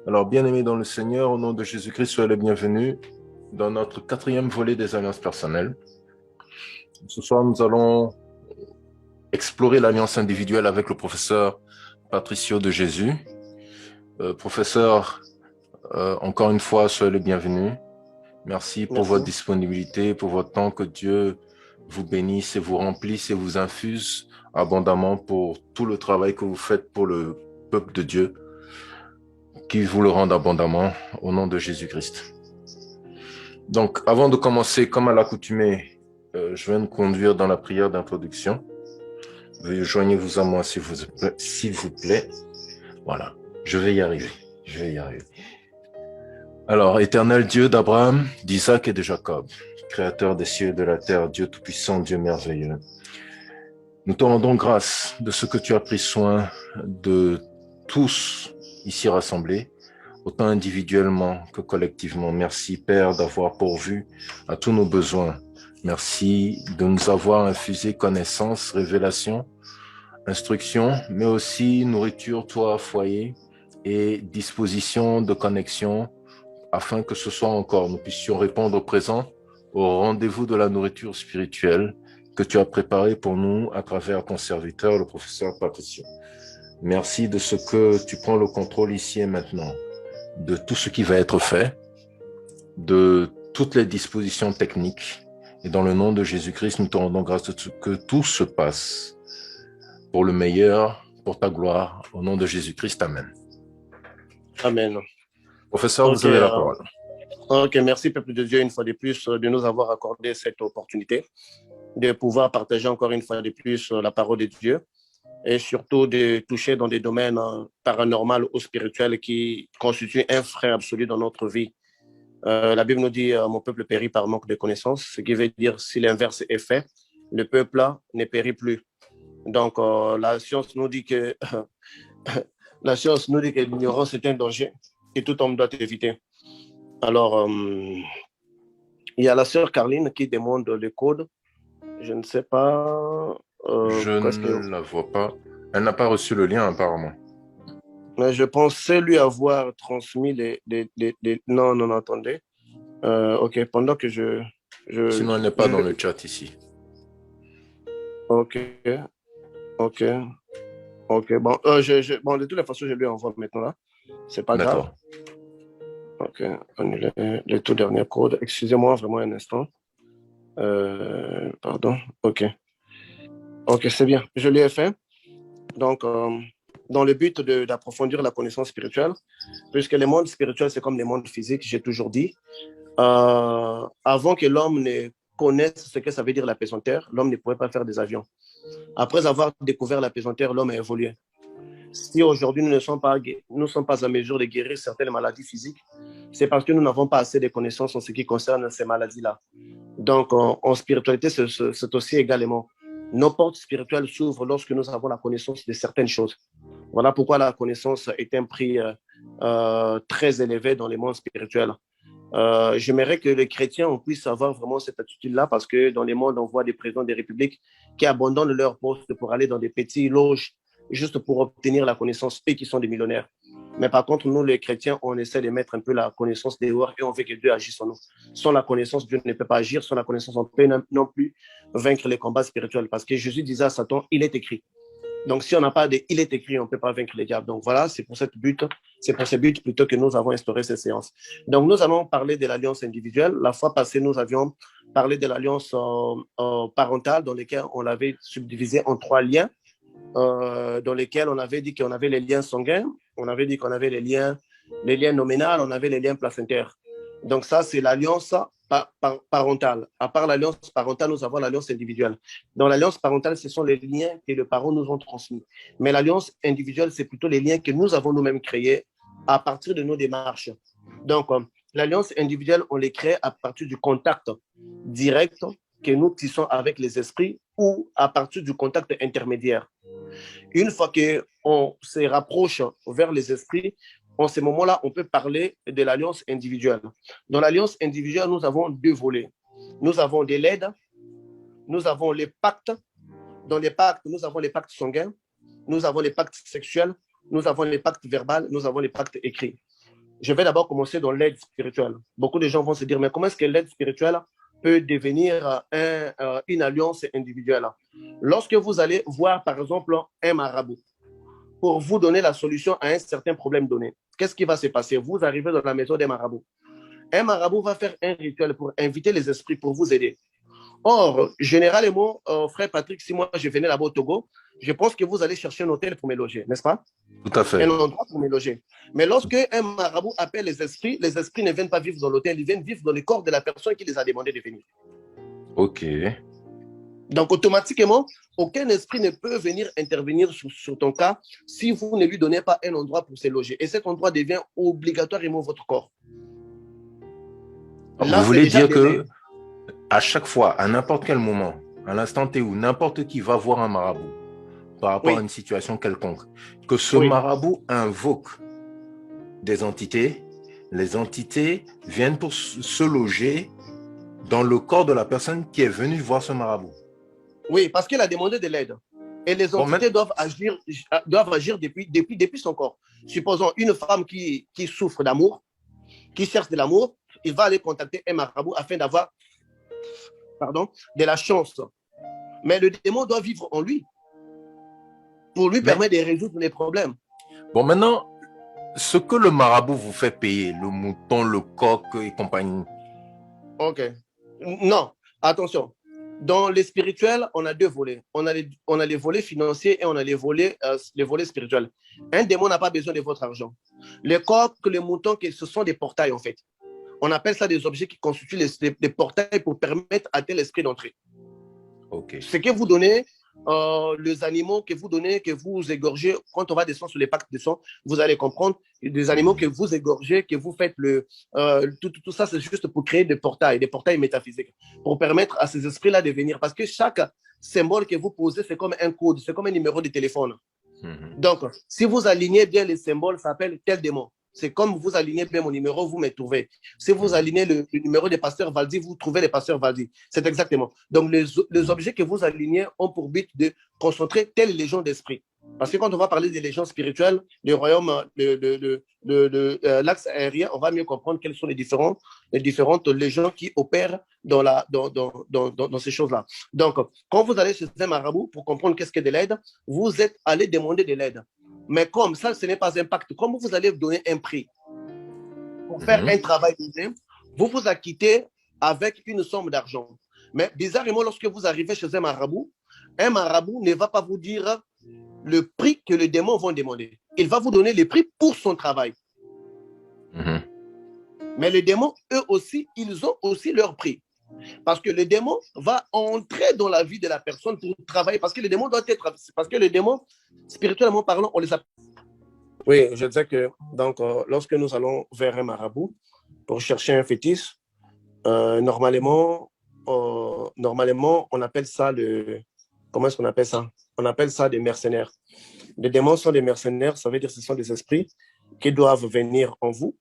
Alors, bien-aimés dans le Seigneur, au nom de Jésus-Christ, soyez les bienvenus dans notre quatrième volet des alliances personnelles. Ce soir, nous allons explorer l'alliance individuelle avec le professeur Patricio de Jésus. Professeur, encore une fois, soyez les bienvenus. Merci pour Merci. votre disponibilité, pour votre temps. Que Dieu vous bénisse et vous remplisse et vous infuse abondamment pour tout le travail que vous faites pour le peuple de Dieu, qu'il vous le rende abondamment au nom de Jésus-Christ. Donc, avant de commencer, comme à l'accoutumée, je vais nous conduire dans la prière d'introduction. Veuillez joignez-vous à moi, s'il vous plaît. Voilà, je vais y arriver. Je vais y arriver. Alors, éternel Dieu d'Abraham, d'Isaac et de Jacob, créateur des cieux et de la terre, Dieu tout-puissant, Dieu merveilleux, nous te rendons grâce de ce que tu as pris soin de tous ici rassemblés, autant individuellement que collectivement. Merci, Père, d'avoir pourvu à tous nos besoins. Merci de nous avoir infusé connaissance, révélation, instruction, mais aussi nourriture, toi, foyer, et disposition de connexion, afin que ce soit encore, nous puissions répondre présent au rendez-vous de la nourriture spirituelle que tu as préparé pour nous à travers ton serviteur, le professeur Patricio. Merci de ce que tu prends le contrôle ici et maintenant, de tout ce qui va être fait, de toutes les dispositions techniques. Et dans le nom de Jésus-Christ, nous te rendons grâce de ce que tout se passe pour le meilleur, pour ta gloire. Au nom de Jésus-Christ, Amen. Amen. Professeur, vous Ok, avez la parole. ok, merci, peuple de Dieu, une fois de plus, de nous avoir accordé cette opportunité de pouvoir partager encore une fois de plus la parole de Dieu et surtout de toucher dans des domaines paranormaux ou spirituels qui constituent un frein absolu dans notre vie. La Bible nous dit mon peuple périt par manque de connaissances, ce qui veut dire si l'inverse est fait, le peuple là ne périt plus. Donc, la science nous dit que la science nous dit que l'ignorance est un danger et tout homme doit éviter. Alors, il y a la sœur Carline qui demande le code. Je ne sais pas. Je ne la vois pas. Elle n'a pas reçu le lien apparemment. Mais je pensais lui avoir transmis Non, non, non, attendez. Ok, pendant que Sinon, elle n'est pas je... dans le chat ici. Ok, ok, ok. Bon, bon, de toutes les façons, je lui envoie maintenant là. C'est pas grave. D'accord. Ok, on est le tout dernier code. Excusez-moi vraiment un instant. Pardon. Ok. Ok, c'est bien. Je l'ai fait. Donc, dans le but d'approfondir la connaissance spirituelle, puisque les mondes spirituels, c'est comme les mondes physiques, j'ai toujours dit, avant que l'homme ne connaisse ce que ça veut dire la pesanteur, l'homme ne pouvait pas faire des avions. Après avoir découvert la pesanteur, l'homme a évolué. Si aujourd'hui nous ne sommes pas en mesure de guérir certaines maladies physiques, c'est parce que nous n'avons pas assez de connaissances en ce qui concerne ces maladies-là. Donc, en spiritualité, c'est aussi également. Nos portes spirituelles s'ouvrent lorsque nous avons la connaissance de certaines choses. Voilà pourquoi la connaissance est un prix très élevé dans les mondes spirituels. J'aimerais que les chrétiens puissent avoir vraiment cette attitude-là parce que dans les mondes, on voit des présidents des républiques qui abandonnent leur poste pour aller dans des petits loges juste pour obtenir la connaissance, eux qui sont des millionnaires. Mais par contre, nous, les chrétiens, on essaie de mettre un peu la connaissance dehors et on veut que Dieu agisse en nous. Sans la connaissance, Dieu ne peut pas agir. Sans la connaissance, on ne peut non plus vaincre les combats spirituels. Parce que Jésus disait à Satan, il est écrit. Donc, si on n'a pas de il est écrit, on ne peut pas vaincre les diables. Donc, voilà, c'est pour ce but plutôt que nous avons instauré ces séances. Donc, nous allons parler de l'alliance individuelle. La fois passée, nous avions parlé de l'alliance parentale dans laquelle on l'avait subdivisé en 3 liens, dans lesquels on avait dit qu'on avait les liens sanguins, on avait dit qu'on avait les liens nominaux, on avait les liens placentaires. Donc, ça, c'est l'alliance parentale. À part l'alliance parentale, nous avons l'alliance individuelle. Dans l'alliance parentale, ce sont les liens que les parents nous ont transmis. Mais l'alliance individuelle, c'est plutôt les liens que nous avons nous-mêmes créés à partir de nos démarches. Donc, l'alliance individuelle, on les crée à partir du contact direct que nous tissons avec les esprits ou à partir du contact intermédiaire. Une fois qu'on se rapproche vers les esprits, en ce moment-là, on peut parler de l'alliance individuelle. Dans l'alliance individuelle, nous avons 2 volets. Nous avons des LED, nous avons les pactes. Dans les pactes, nous avons les pactes sanguins, nous avons les pactes sexuels, nous avons les pactes verbaux, nous avons les pactes écrits. Je vais d'abord commencer dans l'aide spirituelle. Beaucoup de gens vont se dire, mais comment est-ce que l'aide spirituelle peut devenir une alliance individuelle? Lorsque vous allez voir, par exemple, un marabout, pour vous donner la solution à un certain problème donné, qu'est-ce qui va se passer? Vous arrivez dans la maison des marabouts. Un marabout va faire un rituel pour inviter les esprits pour vous aider. Or, généralement, frère Patrick, si moi je venais là-bas au Togo, je pense que vous allez chercher un hôtel pour me loger, n'est-ce pas? Tout à Un fait. endroit pour me loger. Mais lorsque un marabout appelle les esprits ne viennent pas vivre dans l'hôtel, ils viennent vivre dans le corps de la personne qui les a demandé de venir. Ok. Donc, automatiquement, aucun esprit ne peut venir intervenir sur ton cas si vous ne lui donnez pas un endroit pour se loger. Et cet endroit devient obligatoirement votre corps. Vous Là, c'est voulez déjà dire donné. que à chaque fois, à n'importe quel moment, à l'instant T où n'importe qui va voir un marabout par rapport à Oui, une situation quelconque, que ce oui. marabout invoque des entités, les entités viennent pour se loger dans le corps de la personne qui est venue voir ce marabout. Oui, parce qu'il a demandé de l'aide. Et les Bon, entités doivent agir depuis son corps. Supposons une femme qui souffre d'amour, qui cherche de l'amour, il va aller contacter un marabout afin d'avoir de la chance. Mais le démon doit vivre en lui pour lui mais permettre de résoudre les problèmes. bon, maintenant, ce que le marabout vous fait payer, le mouton, le coq et compagnie. OK. Non, attention. Dans les spirituels, on a deux volets. On a les volets financiers et on a les volets spirituels. Un démon n'a pas besoin de votre argent. Les coqs, les moutons, ce sont des portails en fait. On appelle ça des objets qui constituent des portails pour permettre à tel esprit d'entrer. Ok. Ce que vous donnez, les animaux que vous donnez, que vous égorgez, quand on va descendre sur les pactes de sang, vous allez comprendre, des animaux que vous égorgez, que vous faites tout ça, c'est juste pour créer des portails métaphysiques, pour permettre à ces esprits-là de venir. Parce que chaque symbole que vous posez, c'est comme un code, c'est comme un numéro de téléphone. Donc, si vous alignez bien les symboles, ça s'appelle tel démon. C'est comme vous alignez bien mon numéro, vous me trouvez. Si vous alignez le numéro des pasteurs Valdi, vous trouvez les pasteurs Valdi. C'est exactement. Donc, les objets que vous alignez ont pour but de concentrer telle légion d'esprit. Parce que quand on va parler des légions spirituelles, du royaume, l'axe aérien, on va mieux comprendre quelles sont les différentes légions qui opèrent dans ces choses-là. Donc, quand vous allez chez un marabout pour comprendre qu'est-ce que de l'aide, vous êtes allé demander de l'aide. Mais comme ça, ce n'est pas un pacte. Comme vous allez donner un prix pour faire un travail donné, vous vous acquittez avec une somme d'argent. Mais bizarrement, lorsque vous arrivez chez un marabout ne va pas vous dire le prix que les démons vont demander. Il va vous donner le prix pour son travail. Mais les démons, eux aussi, ils ont aussi leur prix. Parce que le démon va entrer dans la vie de la personne pour travailler. Parce que le démon doit être. Parce que le démon, spirituellement parlant, on les appelle. Oui, je disais que donc, lorsque nous allons vers un marabout pour chercher un fétiche, normalement, on appelle ça comment est-ce qu'on appelle ça? On appelle ça des mercenaires. Les démons sont des mercenaires, ça veut dire que ce sont des esprits qui doivent venir en vous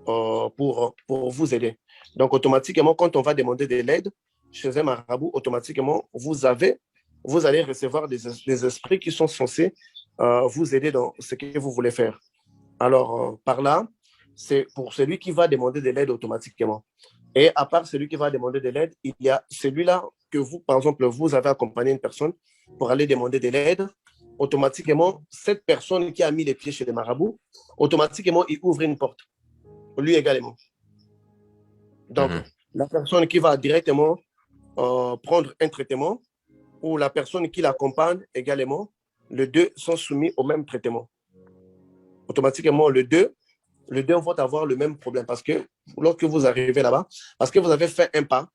pour vous aider. Donc, automatiquement, quand on va demander de l'aide chez un marabout, automatiquement, vous allez recevoir des esprits qui sont censés vous aider dans ce que vous voulez faire. Alors, par là, c'est pour celui qui va demander de l'aide automatiquement. Et à part celui qui va demander de l'aide, il y a celui-là que vous, par exemple, vous avez accompagné une personne pour aller demander de l'aide. Automatiquement, cette personne qui a mis les pieds chez les marabouts, automatiquement, il ouvre une porte. Lui également. Donc, la personne qui va directement prendre un traitement ou la personne qui l'accompagne également, les deux sont soumis au même traitement. Automatiquement, les deux vont avoir le même problème parce que lorsque vous arrivez là-bas, parce que vous avez fait un pas,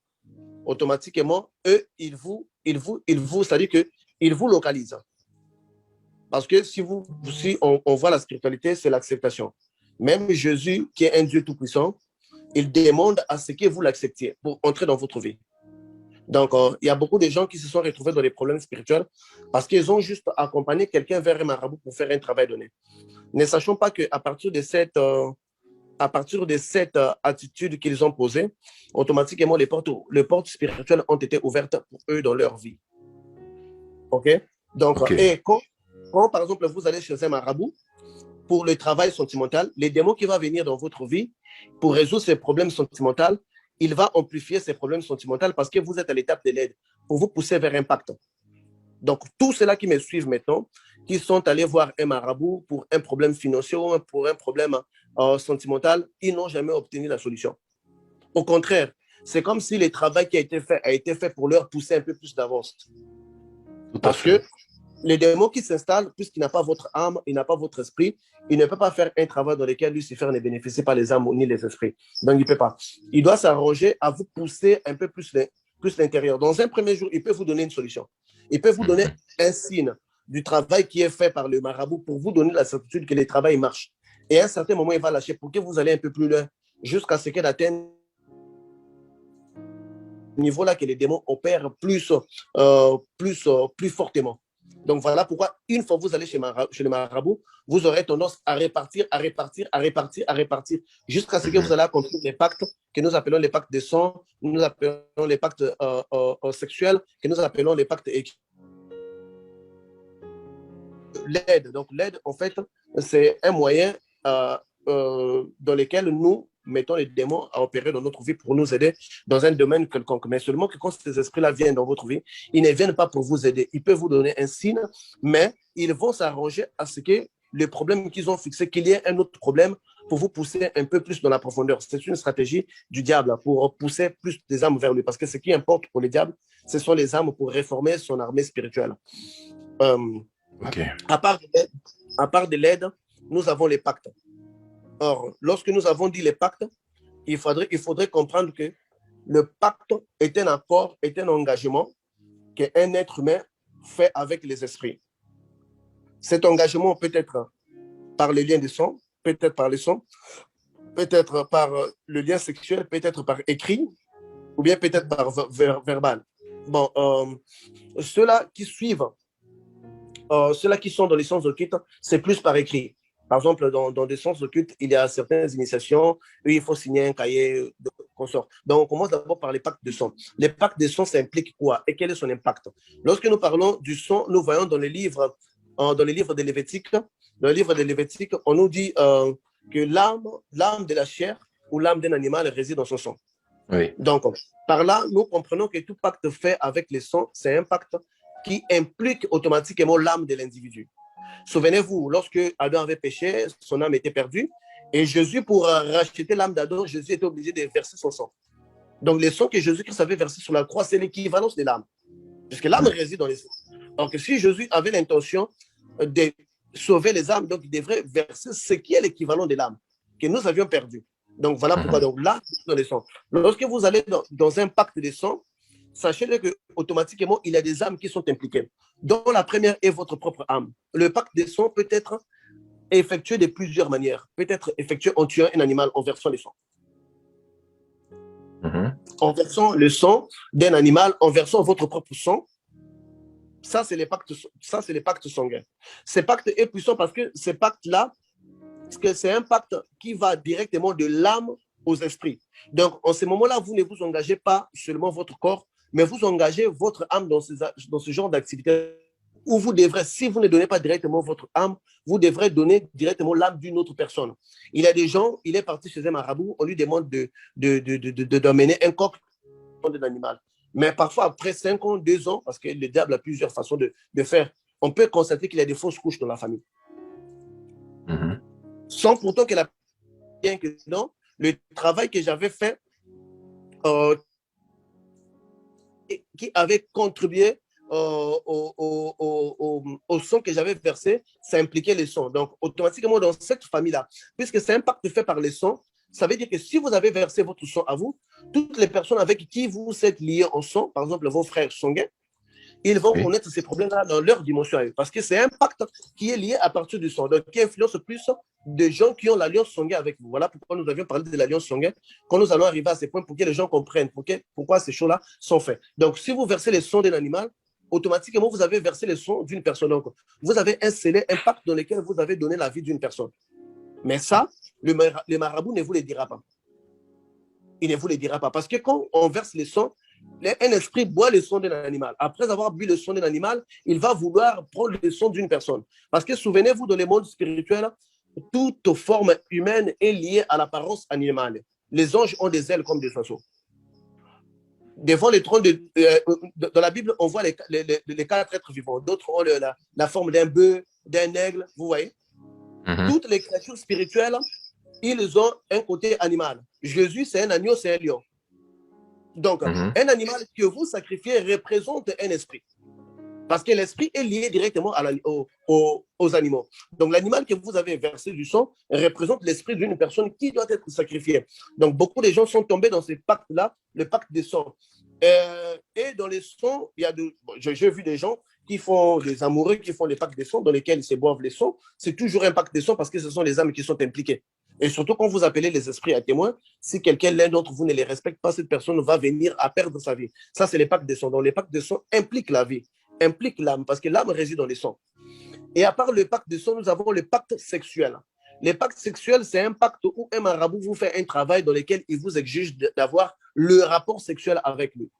automatiquement, eux, c'est-à-dire qu'ils vous localisent. Parce que si on voit la spiritualité, c'est l'acceptation. Même Jésus, qui est un Dieu tout-puissant, il demande à ce que vous l'acceptiez pour entrer dans votre vie. Donc, il y a beaucoup de gens qui se sont retrouvés dans des problèmes spirituels parce qu'ils ont juste accompagné quelqu'un vers un marabout pour faire un travail donné. Ne sachons pas qu'à partir de cette attitude qu'ils ont posée, automatiquement, les portes spirituelles ont été ouvertes pour eux dans leur vie. OK? Donc, et quand, par exemple, vous allez chez un marabout, pour le travail sentimental, les démons qui vont venir dans votre vie pour résoudre ces problèmes sentimentaux, il va amplifier ces problèmes sentimentaux parce que vous êtes à l'étape de l'aide pour vous pousser vers un pacte. Donc, tous ceux-là qui me suivent maintenant, qui sont allés voir un marabout pour un problème financier ou pour un problème sentimental, ils n'ont jamais obtenu la solution. Au contraire, c'est comme si le travail qui a été fait pour leur pousser un peu plus d'avance. Parce que les démons qui s'installent, puisqu'il n'a pas votre âme, il n'a pas votre esprit, il ne peut pas faire un travail dans lequel Lucifer ne bénéficie pas les âmes ni les esprits. Donc, il ne peut pas. Il doit s'arranger à vous pousser un peu plus l'intérieur. Dans un premier jour, il peut vous donner une solution. Il peut vous donner un signe du travail qui est fait par le marabout pour vous donner la certitude que le travail marche. Et à un certain moment, il va lâcher pour que vous allez un peu plus loin jusqu'à ce qu'elle atteigne niveau là que les démons opèrent plus fortement. Donc voilà pourquoi une fois que vous allez chez le marabout, vous aurez tendance à répartir jusqu'à ce que vous allez accomplir les pactes que nous appelons les pactes de sang, nous appelons les pactes sexuels, que nous appelons les pactes l'aide. Donc l'aide, en fait, c'est un moyen dans lequel nous mettons les démons à opérer dans notre vie pour nous aider dans un domaine quelconque. Mais seulement que quand ces esprits-là viennent dans votre vie, ils ne viennent pas pour vous aider. Ils peuvent vous donner un signe, mais ils vont s'arranger à ce que le problème qu'ils ont fixé, qu'il y ait un autre problème pour vous pousser un peu plus dans la profondeur. C'est une stratégie du diable pour pousser plus des âmes vers lui. Parce que ce qui importe pour le diable, ce sont les âmes pour réformer son armée spirituelle. À part de l'aide, nous avons les pactes. Or, lorsque nous avons dit les pactes, il faudrait comprendre que le pacte est un accord, est un engagement qu'un être humain fait avec les esprits. Cet engagement peut être par le lien de sang, peut-être par le sang, peut-être par le lien sexuel, peut-être par écrit, ou bien peut-être par verbal. Bon, ceux-là qui suivent, ceux-là qui sont dans les sens occultes, c'est plus par écrit. Par exemple, dans des sens occultes, il y a certaines initiations où il faut signer un cahier de consort. Donc, on commence d'abord par les pactes de sang. Les pactes de sang, ça implique quoi et quel est son impact? Lorsque nous parlons du sang, nous voyons dans les livres de Lévitique, on nous dit que l'âme de la chair ou l'âme d'un animal réside dans son sang. Oui. Donc, par là, nous comprenons que tout pacte fait avec le sang, c'est un pacte qui implique automatiquement l'âme de l'individu. Souvenez-vous, lorsque Adam avait péché, son âme était perdue. Et Jésus, pour racheter l'âme d'Adam, Jésus était obligé de verser son sang. Donc, le sang que Jésus-Christ avait versé sur la croix, c'est l'équivalence de l'âme. Puisque l'âme réside dans les sangs. Donc, si Jésus avait l'intention de sauver les âmes, donc il devrait verser ce qui est l'équivalent de l'âme que nous avions perdu. Donc, voilà pourquoi. Donc, là, dans les sangs. Lorsque vous allez dans un pacte de sang, sachez que automatiquement, il y a des âmes qui sont impliquées. Dont la première est votre propre âme. Le pacte des sangs peut être effectué de plusieurs manières. Peut être effectué en tuant un animal, en versant le sang. En versant le sang d'un animal, en versant votre propre sang. Ça, c'est les pactes sanguins. Ce pacte est puissant parce que ce pacte-là, c'est un pacte qui va directement de l'âme aux esprits. Donc, en ce moment-là, vous ne vous engagez pas seulement votre corps, mais vous engagez votre âme dans ce genre d'activité où vous devrez, si vous ne donnez pas directement votre âme, vous devrez donner directement l'âme d'une autre personne. Il y a des gens, il est parti chez un marabout, on lui demande d'amener un coq d'un animal. Mais parfois, après 5 ans, 2 ans, parce que le diable a plusieurs façons de faire, on peut constater qu'il y a des fausses couches dans la famille. Sans pourtant que bien que non, le travail que j'avais fait qui avait contribué au sang que j'avais versé, ça impliquait les sons. Donc, automatiquement, dans cette famille-là, puisque c'est un pacte fait par les sons, ça veut dire que si vous avez versé votre sang à vous, toutes les personnes avec qui vous êtes liés en sang, par exemple vos frères sanguins, ils vont connaître ces problèmes-là dans leur dimension à eux. Parce que c'est un pacte qui est lié à partir du sang, donc qui influence plus de gens qui ont l'alliance sanguine avec vous. Voilà pourquoi nous avions parlé de l'alliance sanguine, quand nous allons arriver à ces points pour que les gens comprennent pourquoi ces choses-là sont faites. Donc, si vous versez les sons d'un animal, automatiquement, vous avez versé les sons d'une personne. Donc, vous avez scellé un pacte dans lequel vous avez donné la vie d'une personne. Mais ça, le marabout ne vous le dira pas. Il ne vous le dira pas. Parce que quand on verse les sons, un esprit boit le sang d'un animal. Après avoir bu le sang d'un animal, il va vouloir prendre le sang d'une personne. Parce que souvenez-vous, dans le monde spirituel, toute forme humaine est liée à l'apparence animale. Les anges ont des ailes comme des oiseaux. Devant les trônes dans la Bible, on voit les quatre êtres vivants. D'autres ont la forme d'un bœuf, d'un aigle, vous voyez. Toutes les créatures spirituelles, ils ont un côté animal. Jésus, c'est un agneau, c'est un lion. Donc, un animal que vous sacrifiez représente un esprit. Parce que l'esprit est lié directement aux animaux. Donc, l'animal que vous avez versé du sang représente l'esprit d'une personne qui doit être sacrifiée. Donc, beaucoup de gens sont tombés dans ce pacte-là, le pacte des sangs. Et dans les sangs, il y a j'ai vu des gens qui font, des amoureux qui font les pactes des sangs, dans lesquels ils se boivent les sangs. C'est toujours un pacte des sangs parce que ce sont les âmes qui sont impliquées. Et surtout, quand vous appelez les esprits à témoin, si quelqu'un, l'un d'entre vous, ne les respecte pas, cette personne va venir à perdre sa vie. Ça, c'est les pactes des sangs. Donc, les pactes des sangs impliquent la vie, impliquent l'âme, parce que l'âme réside dans les sangs. Et à part le pacte des sangs, nous avons le pacte sexuel. Le pacte sexuel, c'est un pacte où un marabout vous fait un travail dans lequel il vous exige d'avoir le rapport sexuel avec lui.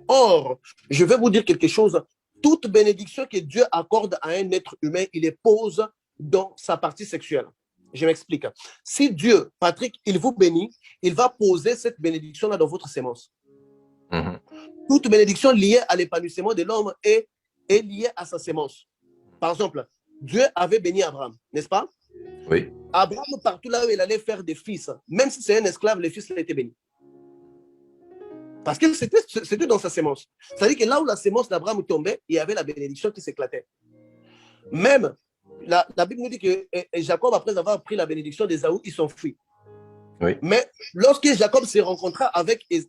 Or, je vais vous dire quelque chose. Toute bénédiction que Dieu accorde à un être humain, il les pose dans sa partie sexuelle. Je m'explique. Si Dieu, Patrick, il vous bénit, il va poser cette bénédiction-là dans votre sémence. Toute bénédiction liée à l'épanouissement de l'homme est liée à sa sémence. Par exemple, Dieu avait béni Abraham, n'est-ce pas? Oui. Abraham, partout là où il allait faire des fils, même si c'est un esclave, les fils étaient bénis. Parce que c'était dans sa sémence. C'est-à-dire que là où la sémence d'Abraham tombait, il y avait la bénédiction qui s'éclatait. Même, la Bible nous dit que Jacob, après avoir pris la bénédiction d'Ésaü, il s'enfuit. Oui. Mais lorsque Jacob s'est rencontré avec Ésaü,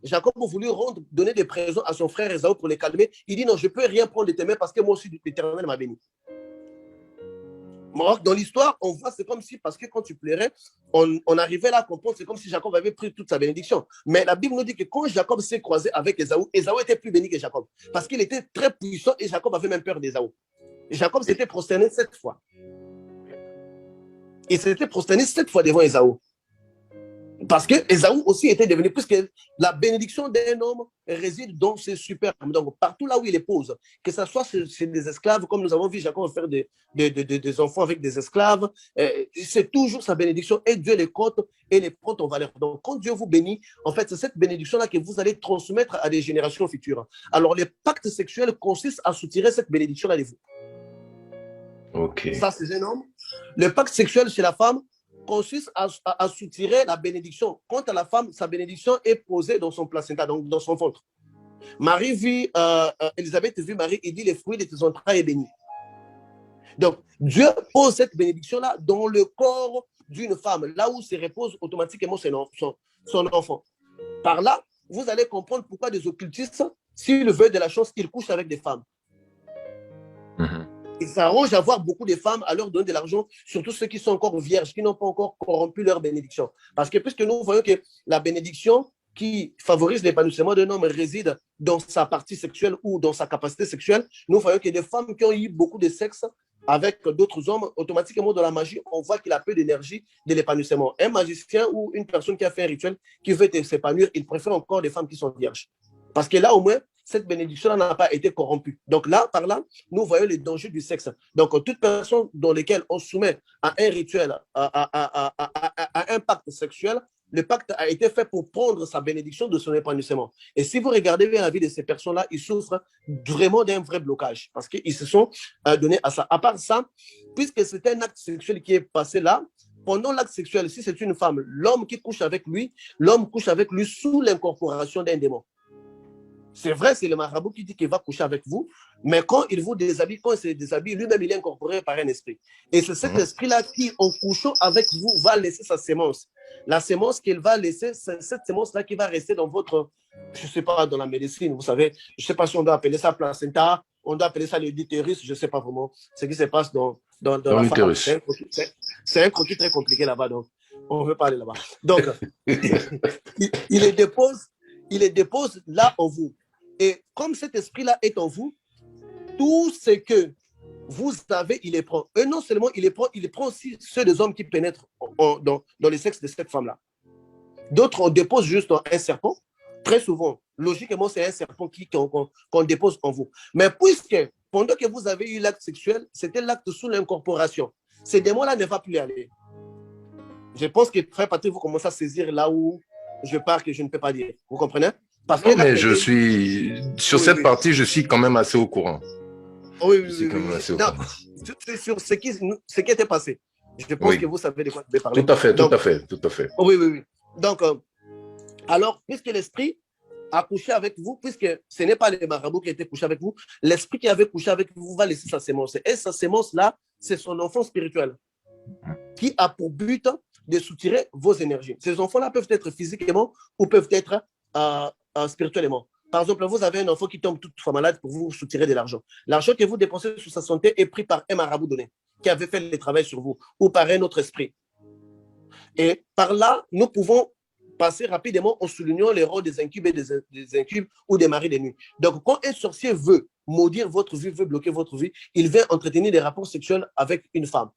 Jacob a voulu donner des présents à son frère Ésaü pour les calmer. Il dit non, je ne peux rien prendre de tes mains parce que moi aussi, l'Éternel m'a béni. Dans l'histoire, on voit, c'est comme si, parce que quand tu pleurais, on arrivait là à comprendre, c'est comme si Jacob avait pris toute sa bénédiction. Mais la Bible nous dit que quand Jacob s'est croisé avec Ésaü, Ésaü était plus béni que Jacob. Parce qu'il était très puissant et Jacob avait même peur d'Ésaü. Jacob s'était prosterné 7 fois. Il s'était prosterné 7 fois devant Ésaü. Parce que Ésaü aussi était devenu, puisque la bénédiction d'un homme réside dans ses superbes. Donc, partout là où il les pose, que ce soit chez des esclaves, comme nous avons vu Jacob faire des enfants avec des esclaves, c'est toujours sa bénédiction et Dieu les compte et les prend en valeur. Donc, quand Dieu vous bénit, en fait, c'est cette bénédiction-là que vous allez transmettre à des générations futures. Alors, les pactes sexuels consistent à soutirer cette bénédiction-là de vous. Ok. Ça, c'est énorme. Le pacte sexuel chez la femme consiste à soutirer la bénédiction. Quant à la femme, sa bénédiction est posée dans son placenta, donc dans son ventre. Marie vit, Élisabeth vit Marie et dit, les fruits de tes entrailles est béni. Donc, Dieu pose cette bénédiction-là dans le corps d'une femme, là où se repose automatiquement son enfant. Par là, vous allez comprendre pourquoi des occultistes, s'ils veulent de la chance, ils couchent avec des femmes. Ils s'arrangent à avoir beaucoup de femmes, à leur donner de l'argent, surtout ceux qui sont encore vierges, qui n'ont pas encore corrompu leur bénédiction. Parce que puisque nous voyons que la bénédiction qui favorise l'épanouissement d'un homme réside dans sa partie sexuelle ou dans sa capacité sexuelle, nous voyons que des femmes qui ont eu beaucoup de sexe avec d'autres hommes, automatiquement dans la magie, on voit qu'il a peu d'énergie de l'épanouissement. Un magicien ou une personne qui a fait un rituel, qui veut s'épanouir, il préfère encore des femmes qui sont vierges. Parce que là, au moins, cette bénédiction n'a pas été corrompue. Donc là, par là, nous voyons les dangers du sexe. Donc, toute personne dans laquelle on soumet à un rituel, à un pacte sexuel, le pacte a été fait pour prendre sa bénédiction de son épanouissement. Et si vous regardez bien la vie de ces personnes-là, ils souffrent vraiment d'un vrai blocage parce qu'ils se sont donnés à ça. À part ça, puisque c'est un acte sexuel qui est passé là, pendant l'acte sexuel, si c'est une femme, l'homme qui couche avec lui, l'homme couche avec lui sous l'incorporation d'un démon. C'est vrai, c'est le marabout qui dit qu'il va coucher avec vous, mais quand il vous déshabille, quand il se déshabille, lui-même, il est incorporé par un esprit. Et c'est cet esprit-là qui, en couchant avec vous, va laisser sa sémence. La sémence qu'il va laisser, c'est cette sémence-là qui va rester dans votre, je ne sais pas, dans la médecine, vous savez, je ne sais pas si on doit appeler ça placenta, on doit appeler ça l'utérus, je ne sais pas vraiment ce qui se passe dans la l'utérus. C'est un croquis très compliqué là-bas, donc on ne veut pas aller là-bas. Donc, il les dépose là en vous. Et comme cet esprit-là est en vous, tout ce que vous avez, il les prend. Et non seulement il les prend aussi ceux des hommes qui pénètrent dans les sexes de cette femme-là. D'autres, on dépose juste un serpent Très souvent, logiquement, c'est un serpent qu'on dépose en vous. Mais puisque pendant que vous avez eu l'acte sexuel, c'était l'acte sous l'incorporation. Ces démons-là ne vont plus aller. Je pense que Frère Patrick, vous commencez à saisir là où je pars que je ne peux pas dire. Vous comprenez? Parce que mais je suis sur cette partie, je suis quand même assez au courant. Oui. C'est sur ce qui était passé. Je pense que vous savez de quoi je vais parler. Tout à fait. Oui. Donc, alors, puisque l'esprit a couché avec vous, puisque ce n'est pas les marabouts qui étaient couchés avec vous, l'esprit qui avait couché avec vous va laisser sa sémence. Et sa sémence-là, c'est son enfant spirituel qui a pour but de soutirer vos énergies. Ces enfants-là peuvent être physiquement ou peuvent être spirituellement. Par exemple, vous avez un enfant qui tombe toutefois malade pour vous soutirer de l'argent. L'argent que vous dépensez sur sa santé est pris par un marabout donné qui avait fait le travail sur vous ou par un autre esprit. Et par là, nous pouvons passer rapidement en soulignant les rôles des incubes et des incubes ou des maris de nuit. Donc, quand un sorcier veut maudire votre vie, veut bloquer votre vie, il vient entretenir des rapports sexuels avec une femme.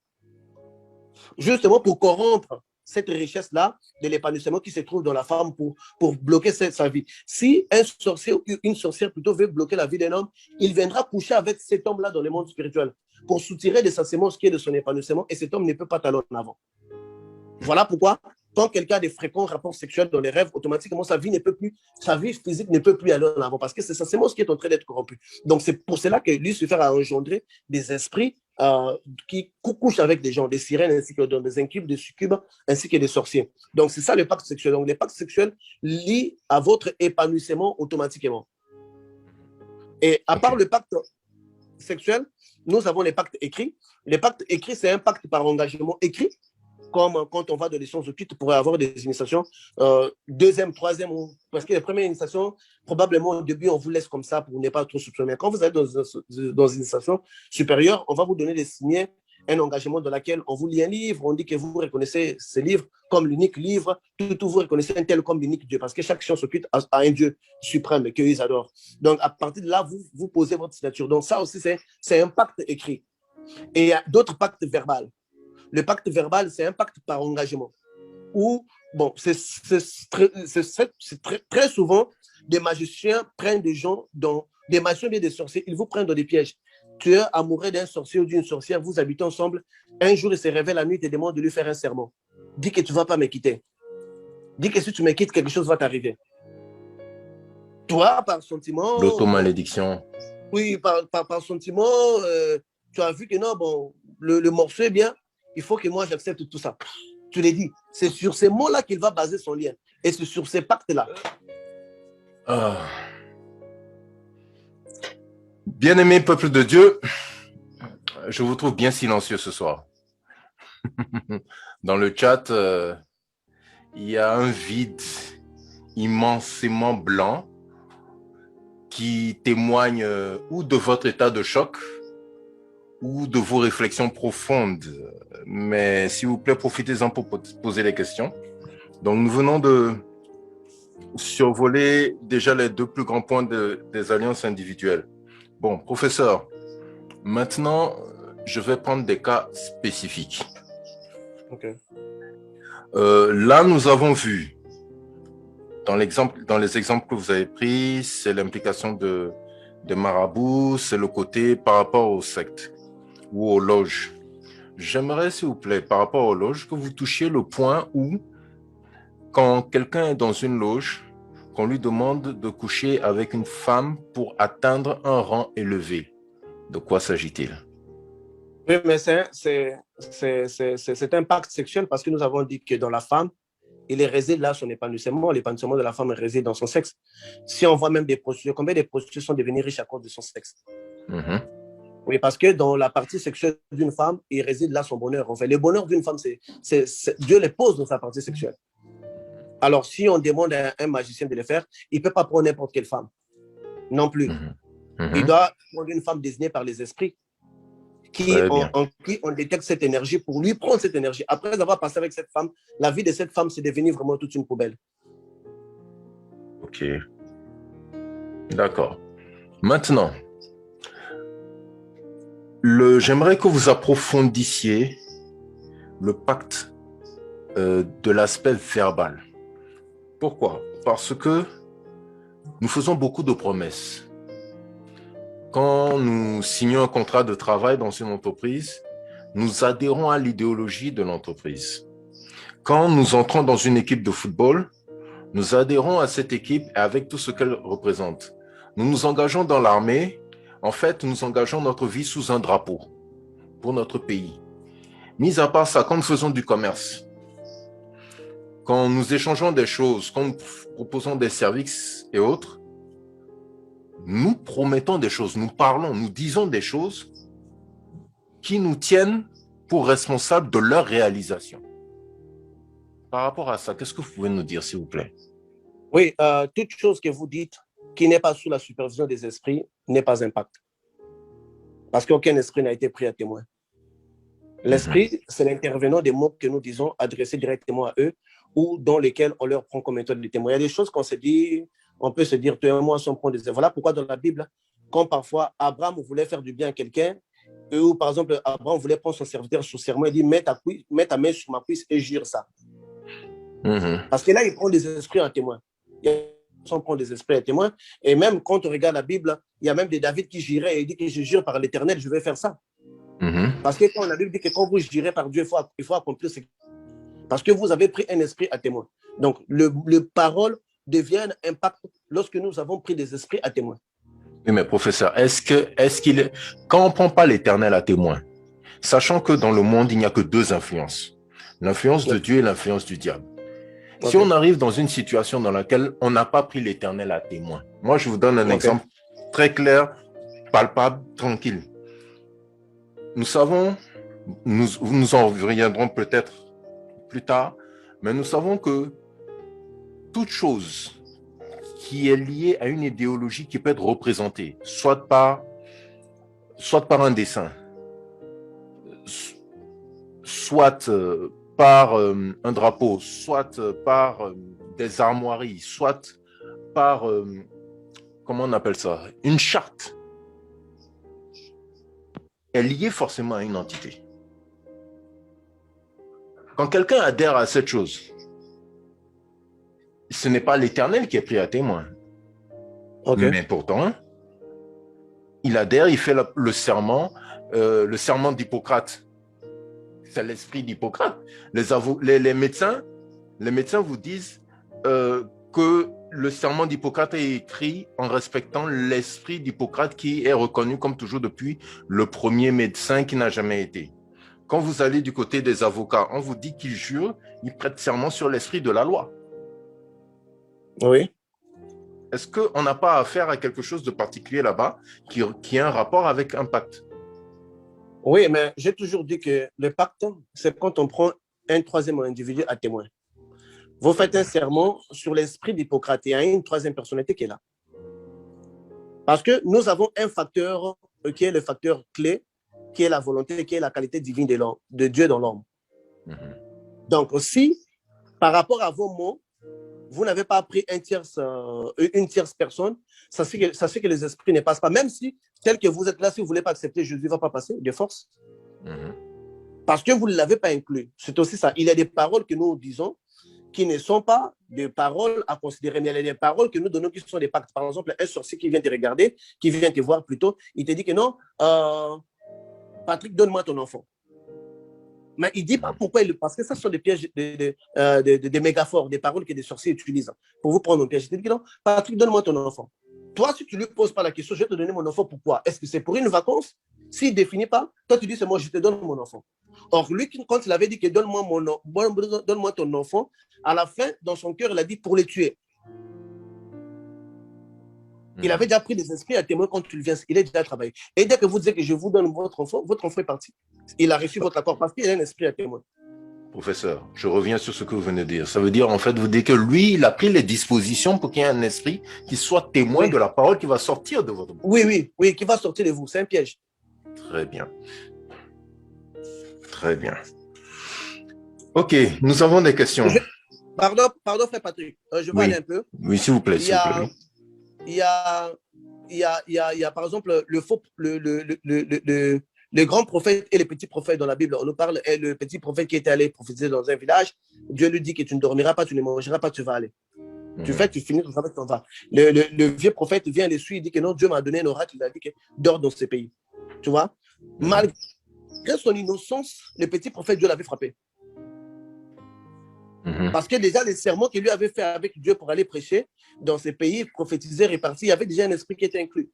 Justement pour corrompre cette richesse-là de l'épanouissement qui se trouve dans la femme pour bloquer sa vie. Si un sorcier ou une sorcière plutôt veut bloquer la vie d'un homme, il viendra coucher avec cet homme-là dans le monde spirituel pour soutirer de sa sémence qui est de son épanouissement et cet homme ne peut pas aller en avant. Voilà pourquoi, quand quelqu'un a des fréquents rapports sexuels dans les rêves, automatiquement, sa vie physique ne peut plus aller en avant parce que c'est sa sémence qui est en train d'être corrompue. Donc, c'est pour cela que Lucifer a engendré des esprits qui couchent avec des gens, des sirènes, ainsi que des incubes, des succubes, ainsi que des sorciers. Donc, c'est ça le pacte sexuel. Donc, les pactes sexuels lient à votre épanouissement automatiquement. Et à part le pacte sexuel, nous avons les pactes écrits. Les pactes écrits, c'est un pacte par engagement écrit, comme quand on va dans les sciences occultes pour avoir des initiations, deuxième, troisième, parce que les premières initiations, probablement au début, on vous laisse comme ça pour ne pas trop soupçonner. Quand vous êtes dans une initiation supérieure, on va vous donner des signes, un engagement dans lequel on vous lit un livre, on dit que vous reconnaissez ce livre comme l'unique livre, tout vous reconnaissez un tel comme l'unique Dieu, parce que chaque science occulte a un Dieu suprême qu'ils adorent. Donc, à partir de là, vous posez votre signature. Donc, ça aussi, c'est un pacte écrit. Et il y a d'autres pactes verbaux. Le pacte verbal, c'est un pacte par engagement. Où, bon, c'est très souvent, des magiciens prennent des gens, des magiciens et des sorciers, ils vous prennent dans des pièges. Tu es amoureux d'un sorcier ou d'une sorcière, vous habitez ensemble, un jour il se réveille la nuit et te demande de lui faire un serment. Dis que tu ne vas pas me quitter. Dis que si tu me quittes, quelque chose va t'arriver. Toi, par sentiment... L'automalédiction. Oui, par sentiment, tu as vu que non, bon, le morceau est bien, il faut que moi j'accepte tout ça. Tu l'as dit. C'est sur ces mots-là qu'il va baser son lien. Et c'est sur ces pactes-là. Bien-aimé peuple de Dieu, je vous trouve bien silencieux ce soir. Dans le chat, il y a un vide immensément blanc qui témoigne ou de votre état de choc ou de vos réflexions profondes. Mais s'il vous plaît, profitez-en pour poser les questions. Donc, nous venons de survoler déjà les deux plus grands points des alliances individuelles. Bon, professeur, maintenant, je vais prendre des cas spécifiques. Ok. Là, nous avons vu, dans les exemples que vous avez pris, c'est l'implication de marabouts, c'est le côté par rapport aux sectes ou aux loges. J'aimerais, s'il vous plaît, par rapport aux loges, que vous touchiez le point où, quand quelqu'un est dans une loge, qu'on lui demande de coucher avec une femme pour atteindre un rang élevé. De quoi s'agit-il? Oui, mais c'est un pacte sexuel parce que nous avons dit que dans la femme, il réside là son épanouissement. L'épanouissement de la femme réside dans son sexe. Si on voit même des prostituées, combien de prostituées sont devenues riches à cause de son sexe? Oui, parce que dans la partie sexuelle d'une femme, il réside là son bonheur. En fait, le bonheur d'une femme, Dieu le pose dans sa partie sexuelle. Alors, si on demande à un magicien de le faire, il ne peut pas prendre n'importe quelle femme. Non plus. Il doit prendre une femme désignée par les esprits en qui on détecte cette énergie pour lui prendre cette énergie. Après avoir passé avec cette femme, la vie de cette femme, c'est devenu vraiment toute une poubelle. Ok. D'accord. Maintenant, j'aimerais que vous approfondissiez le pacte de l'aspect verbal. Pourquoi? Parce que nous faisons beaucoup de promesses. Quand nous signons un contrat de travail dans une entreprise, nous adhérons à l'idéologie de l'entreprise. Quand nous entrons dans une équipe de football, nous adhérons à cette équipe avec tout ce qu'elle représente. Nous nous engageons dans l'armée. En fait, nous engageons notre vie sous un drapeau pour notre pays. Mis à part ça, quand nous faisons du commerce, quand nous échangeons des choses, quand nous proposons des services et autres, nous promettons des choses, nous parlons, nous disons des choses qui nous tiennent pour responsables de leur réalisation. Par rapport à ça, qu'est-ce que vous pouvez nous dire, s'il vous plaît? Oui, toute chose que vous dites qui n'est pas sous la supervision des esprits n'est pas impact. Parce qu'aucun esprit n'a été pris à témoin. L'esprit, c'est l'intervenant des mots que nous disons adressés directement à eux ou dans lesquels on leur prend comme méthode de témoin. Il y a des choses qu'on se dit, on peut se dire, toi et moi, si on prend des... Voilà pourquoi dans la Bible, quand parfois Abraham voulait faire du bien à quelqu'un, ou par exemple, Abraham voulait prendre son serviteur sous serment, il dit, mets ta main sur ma cuisse et jure ça. Parce que là, il prend des esprits en témoin. On prend des esprits à témoin. Et même quand on regarde la Bible, il y a même des David qui juraient et il dit que je jure par l'Éternel, je vais faire ça. Parce que quand la Bible dit que quand vous jurez par Dieu, il faut accomplir ce... Parce que vous avez pris un esprit à témoin. Donc, le parole devient un impact lorsque nous avons pris des esprits à témoin. Oui, mais professeur, quand on ne prend pas l'Éternel à témoin, sachant que dans le monde, il n'y a que deux influences, l'influence de Dieu et l'influence du diable. Si on arrive dans une situation dans laquelle on n'a pas pris l'Éternel à témoin, moi je vous donne un exemple très clair, palpable, tranquille. Nous savons, nous en reviendrons peut-être plus tard, mais nous savons que toute chose qui est liée à une idéologie qui peut être représentée, soit par un dessin, soit par un drapeau, soit par des armoiries, soit par, comment on appelle ça, une charte, est liée forcément à une entité. Quand quelqu'un adhère à cette chose, ce n'est pas l'Éternel qui est pris à témoin. Mais pourtant, il adhère, il fait le serment d'Hippocrate. C'est l'esprit d'Hippocrate. Les médecins vous disent que le serment d'Hippocrate est écrit en respectant l'esprit d'Hippocrate qui est reconnu comme toujours depuis le premier médecin qui n'a jamais été. Quand vous allez du côté des avocats, on vous dit qu'ils jurent, ils prêtent serment sur l'esprit de la loi. Oui. Est-ce qu'on n'a pas affaire à quelque chose de particulier là-bas qui a un rapport avec un pacte? Oui, mais j'ai toujours dit que le pacte, c'est quand on prend un troisième individu à témoin. Vous faites un serment sur l'esprit d'Hippocrate. Il y a une troisième personnalité qui est là. Parce que nous avons un facteur qui est le facteur clé, qui est la volonté, qui est la qualité divine de Dieu dans l'homme. Donc, si par rapport à vos mots, vous n'avez pas pris une tierce personne, ça fait que les esprits ne passent pas. Même si, tel que vous êtes là, si vous ne voulez pas accepter, Jésus ne va pas passer de force. Parce que vous ne l'avez pas inclus. C'est aussi ça. Il y a des paroles que nous disons qui ne sont pas des paroles à considérer, mais il y a des paroles que nous donnons qui sont des pactes. Par exemple, un sorcier qui vient te regarder, qui vient te voir plutôt, il te dit que non, Patrick, donne-moi ton enfant. Mais il ne dit pas pourquoi, parce que ça sont des pièges, des mégaphores, des paroles que des sorciers utilisent pour vous prendre un piège. Il te dit que non, Patrick, donne-moi ton enfant. Toi, si tu ne lui poses pas la question, je vais te donner mon enfant, pourquoi? Est-ce que c'est pour une vacance? S'il ne définit pas, toi, tu dis, c'est moi, je te donne mon enfant. Or, lui, quand il avait dit que donne-moi ton enfant, à la fin, dans son cœur, il a dit pour les tuer. Il avait déjà pris des esprits à témoin quand tu le viens. Il est déjà travaillé. Et dès que vous dites que je vous donne votre enfant est parti. Il a reçu votre accord parce qu'il a un esprit à témoin. Professeur, je reviens sur ce que vous venez de dire. Ça veut dire, en fait, vous dites que lui, il a pris les dispositions pour qu'il y ait un esprit qui soit témoin de la parole qui va sortir de votre bouche. Oui, qui va sortir de vous. C'est un piège. Très bien. Très bien. OK, nous avons des questions. Pardon, frère Patrick. Je vais aller un peu. Oui, s'il vous plaît, s'il vous plaît. Il y a, par exemple, le grand prophète et le petit prophète dans la Bible. On nous parle, et le petit prophète qui était allé prophétiser dans un village. Dieu lui dit que tu ne dormiras pas, tu ne mangeras pas, tu vas aller. Tu fais, tu finis ton travail, tu t'en vas. Le vieux prophète vient les suivre, il dit que non, Dieu m'a donné un oracle, il a dit que dors dans ces pays. Tu vois? Malgré son innocence, le petit prophète, Dieu l'avait frappé. Parce que déjà, les sermons qu'il lui avait fait avec Dieu pour aller prêcher dans ces pays, prophétiser, répartir, il y avait déjà un esprit qui était inclus.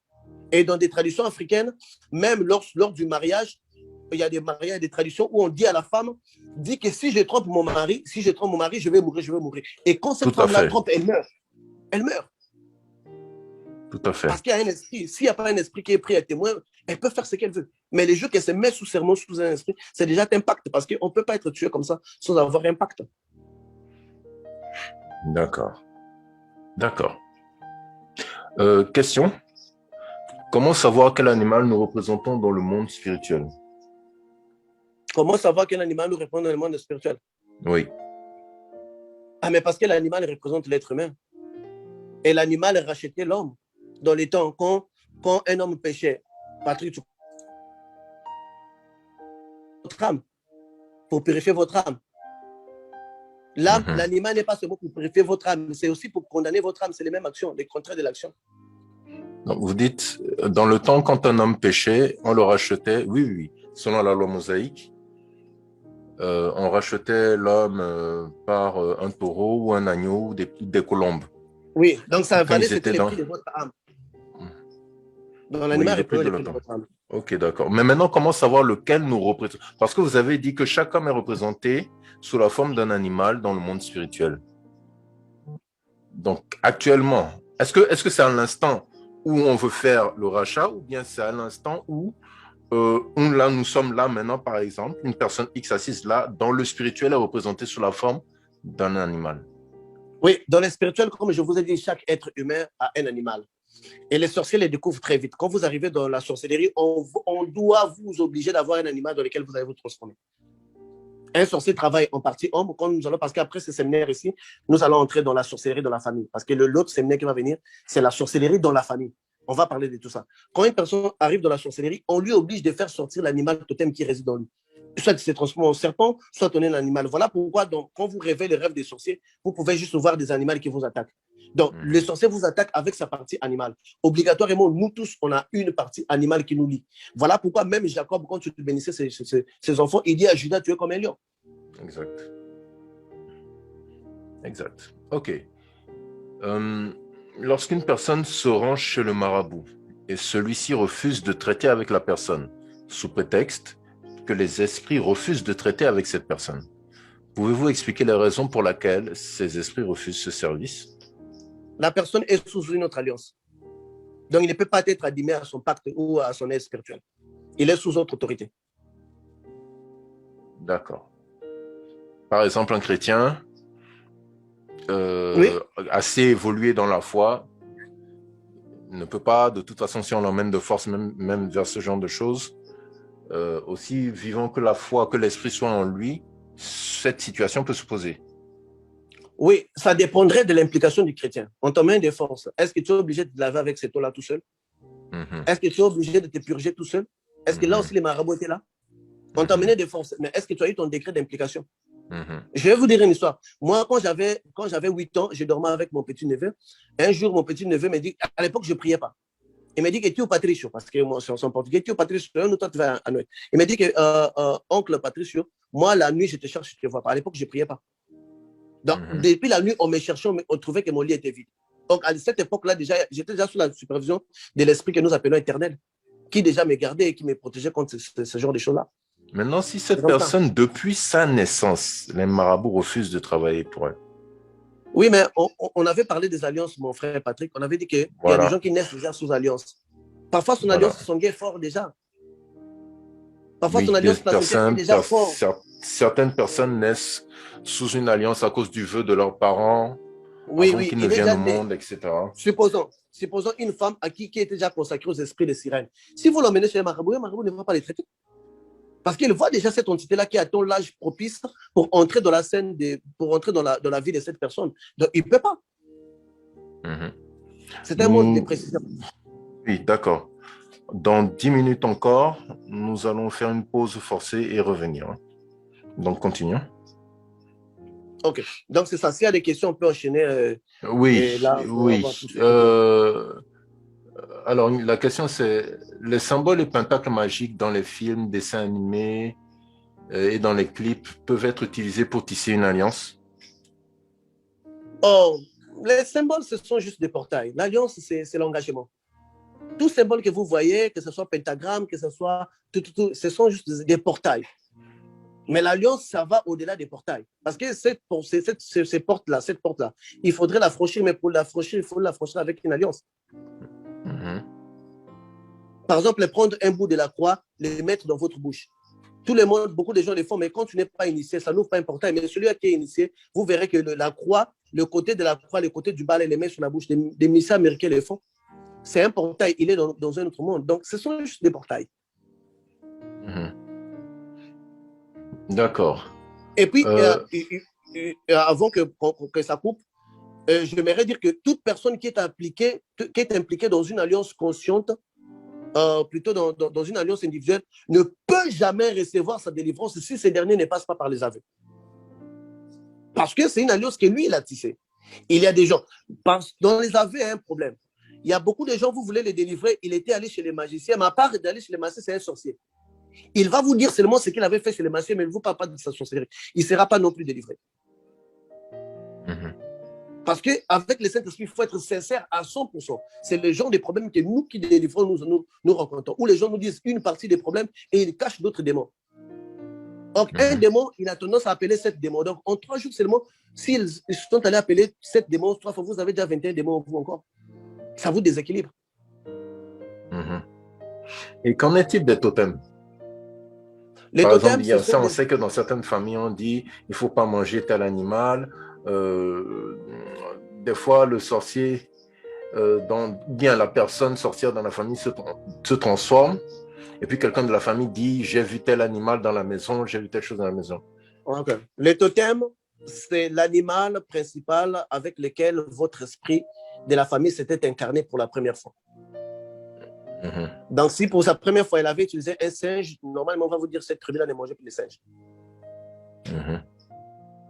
Et dans des traditions africaines, même lors du mariage, il y a des mariages, des traditions où on dit à la femme, dit que si je trompe mon mari, je vais mourir, je vais mourir. Et quand cette femme-là trompe, elle meurt. Elle meurt. Tout à fait. Parce qu'il y a un esprit. S'il n'y a pas un esprit qui est pris à témoin, elle peut faire ce qu'elle veut. Mais les jours qu'elle se met sous serment, sous un esprit, c'est déjà impact. Parce qu'on ne peut pas être tué comme ça sans avoir impact. D'accord. D'accord. Question. Comment savoir quel animal nous représentons dans le monde spirituel? Comment savoir quel animal nous représente dans le monde spirituel? Oui. Ah, mais parce que l'animal représente l'être humain. Et l'animal rachetait l'homme. Dans les temps, quand un homme péchait, Patrick, votre âme, pour purifier votre âme. L'âme, l'animal n'est pas seulement pour purifier votre âme, c'est aussi pour condamner votre âme. C'est les mêmes actions, les contraires de l'action. Donc vous dites, dans le temps, quand un homme péchait, on le rachetait, oui, selon la loi mosaïque, on rachetait l'homme par un taureau ou un agneau ou des colombes. Oui, donc ça valait ce prix de votre âme. Donc l'animal représente le prix de votre âme. Ok, d'accord. Mais maintenant, comment savoir lequel nous représente? Parce que vous avez dit que chaque homme est représenté sous la forme d'un animal dans le monde spirituel. Donc, actuellement, est-ce que c'est à l'instant où on veut faire le rachat ou bien c'est à l'instant où là, nous sommes là maintenant, par exemple, une personne X assise là, dans le spirituel est représentée sous la forme d'un animal? Oui, dans le spirituel, comme je vous ai dit, chaque être humain a un animal. Et les sorciers les découvrent très vite. Quand vous arrivez dans la sorcellerie, on doit vous obliger d'avoir un animal dans lequel vous allez vous transformer. Un sorcier travaille en partie homme, parce qu'après ce séminaire ici, nous allons entrer dans la sorcellerie dans la famille. Parce que l'autre séminaire qui va venir, c'est la sorcellerie dans la famille. On va parler de tout ça. Quand une personne arrive dans la sorcellerie, on lui oblige de faire sortir l'animal totem qui réside dans lui. Soit il se transforme en serpent, soit on est un animal. Voilà pourquoi, donc, quand vous rêvez les rêves des sorciers, vous pouvez juste voir des animaux qui vous attaquent. Donc, le sorcier vous attaque avec sa partie animale. Obligatoirement, nous tous, on a une partie animale qui nous lie. Voilà pourquoi même Jacob, quand tu bénissais ses enfants, il dit à Judas, tu es comme un lion. Exact. Exact. OK. Lorsqu'une personne se rend chez le marabout et celui-ci refuse de traiter avec la personne, sous prétexte que les esprits refusent de traiter avec cette personne, pouvez-vous expliquer les raisons pour lesquelles ces esprits refusent ce service? La personne est sous une autre alliance. Donc, il ne peut pas être admis à son pacte ou à son aide spirituelle. Il est sous autre autorité. D'accord. Par exemple, un chrétien assez évolué dans la foi ne peut pas, de toute façon, si on l'emmène de force même vers ce genre de choses, aussi vivant que la foi, que l'esprit soit en lui, cette situation peut se poser. Oui, ça dépendrait de l'implication du chrétien. On t'emmène des forces. Est-ce que tu es obligé de te laver avec cette eau-là tout seul? Est-ce que tu es obligé de te purger tout seul? Est-ce que là aussi les marabouts étaient là? On t'emmenait des forces. Mais est-ce que tu as eu ton décret d'implication? Je vais vous dire une histoire. Moi, quand j'avais 8 ans, je dormais avec mon petit-neveu. Un jour, mon petit-neveu m'a dit, à l'époque, je ne priais pas. Il m'a dit que tu es Patricio, parce que moi, c'est en portugais, tu es Patricio, nous, toi, tu vas à Noël. Il m'a dit que, oncle Patricio, moi, la nuit, je te cherche, je ne te vois pas. À l'époque, je ne priais pas. Donc, depuis la nuit, on me cherchait, on trouvait que mon lit était vide. Donc, à cette époque-là, déjà, j'étais déjà sous la supervision de l'esprit que nous appelons éternel, qui déjà me gardait et qui me protégeait contre ce genre de choses-là. Maintenant, si cette personne, depuis sa naissance, les marabouts refusent de travailler pour elle. Oui, mais on avait parlé des alliances, mon frère Patrick. On avait dit qu'il y a des gens qui naissent déjà sous alliance. Parfois, son alliance, son gain fort déjà. Parfois, son alliance est déjà fort. Certaines personnes naissent sous une alliance à cause du vœu de leurs parents, oui, qu'ils ne viennent au monde, etc. Supposons une femme qui est déjà consacrée aux esprits de sirène. Si vous l'emmenez chez un marabout ne va pas les traiter. Parce qu'il voit déjà cette entité-là qui attend l'âge propice pour entrer dans la scène, pour entrer dans la vie de cette personne. Donc, il ne peut pas. C'est un mode de précision. Oui, d'accord. Dans 10 minutes encore, nous allons faire une pause forcée et revenir. Donc, continuons. Ok. Donc, c'est ça. S'il y a des questions, on peut enchaîner. Oui, Et là, on oui. va tout s'écouter. Alors, la question, c'est les symboles et pentacles magiques dans les films, dessins animés et dans les clips peuvent être utilisés pour tisser une alliance? Oh, les symboles, ce sont juste des portails. L'alliance, c'est l'engagement. Tout symbole que vous voyez, que ce soit pentagramme, que ce soit tout, ce sont juste des portails. Mais l'alliance, ça va au-delà des portails. Parce que cette porte-là, il faudrait la franchir, mais pour la franchir, il faut la franchir avec une alliance. Mhm. Par exemple, prendre un bout de la croix, le mettre dans votre bouche. Tout le monde, beaucoup de gens le font, mais quand tu n'es pas initié, ça n'ouvre pas un portail. Mais celui qui est initié, vous verrez que la croix, le côté de la croix, le côté du balai, les mains sur la bouche, des missions américains le font. C'est un portail, il est dans un autre monde. Donc, ce sont juste des portails. Mhm. D'accord. Et puis, Euh, avant que ça coupe, j'aimerais dire que toute personne qui est impliquée dans une alliance consciente, plutôt dans une alliance individuelle, ne peut jamais recevoir sa délivrance si ce dernier ne passe pas par les aveux. Parce que c'est une alliance que lui, il a tissée. Il y a des gens, dans les aveux, il y a un problème. Il y a beaucoup de gens, vous voulez les délivrer, il était allé chez les magiciens, mais à part d'aller chez les magiciens, c'est un sorcier. Il va vous dire seulement ce qu'il avait fait chez les magiciens, mais il ne vous parle pas de sa sorcellerie. Il ne sera pas non plus délivré. mhm. Parce qu'avec le Saint-Esprit, il faut être sincère à 100%. C'est le genre de problèmes que nous qui délivrons, nous rencontrons. Où les gens nous disent une partie des problèmes et ils cachent d'autres démons. Donc, un démon, il a tendance à appeler 7 démons. Donc, en 3 jours seulement, s'ils sont allés appeler 7 démons, 3 fois, vous avez déjà 21 démons en vous encore. Ça vous déséquilibre. Mhm. Et qu'en est-il des totems? Les Par exemple, totems, ce sont on des... sait que dans certaines familles, on dit il ne faut pas manger tel animal. Euh, des fois, le sorcier, bien la personne sorcière dans la famille se transforme. Et puis quelqu'un de la famille dit j'ai vu tel animal dans la maison, j'ai vu telle chose dans la maison. Okay. Les totems, c'est l'animal principal avec lequel votre esprit de la famille s'était incarné pour la première fois. Mhm. Donc, si pour sa première fois, elle avait utilisé un singe, normalement, on va vous dire cette tribu-là ne mangeait plus les singes. Mhm.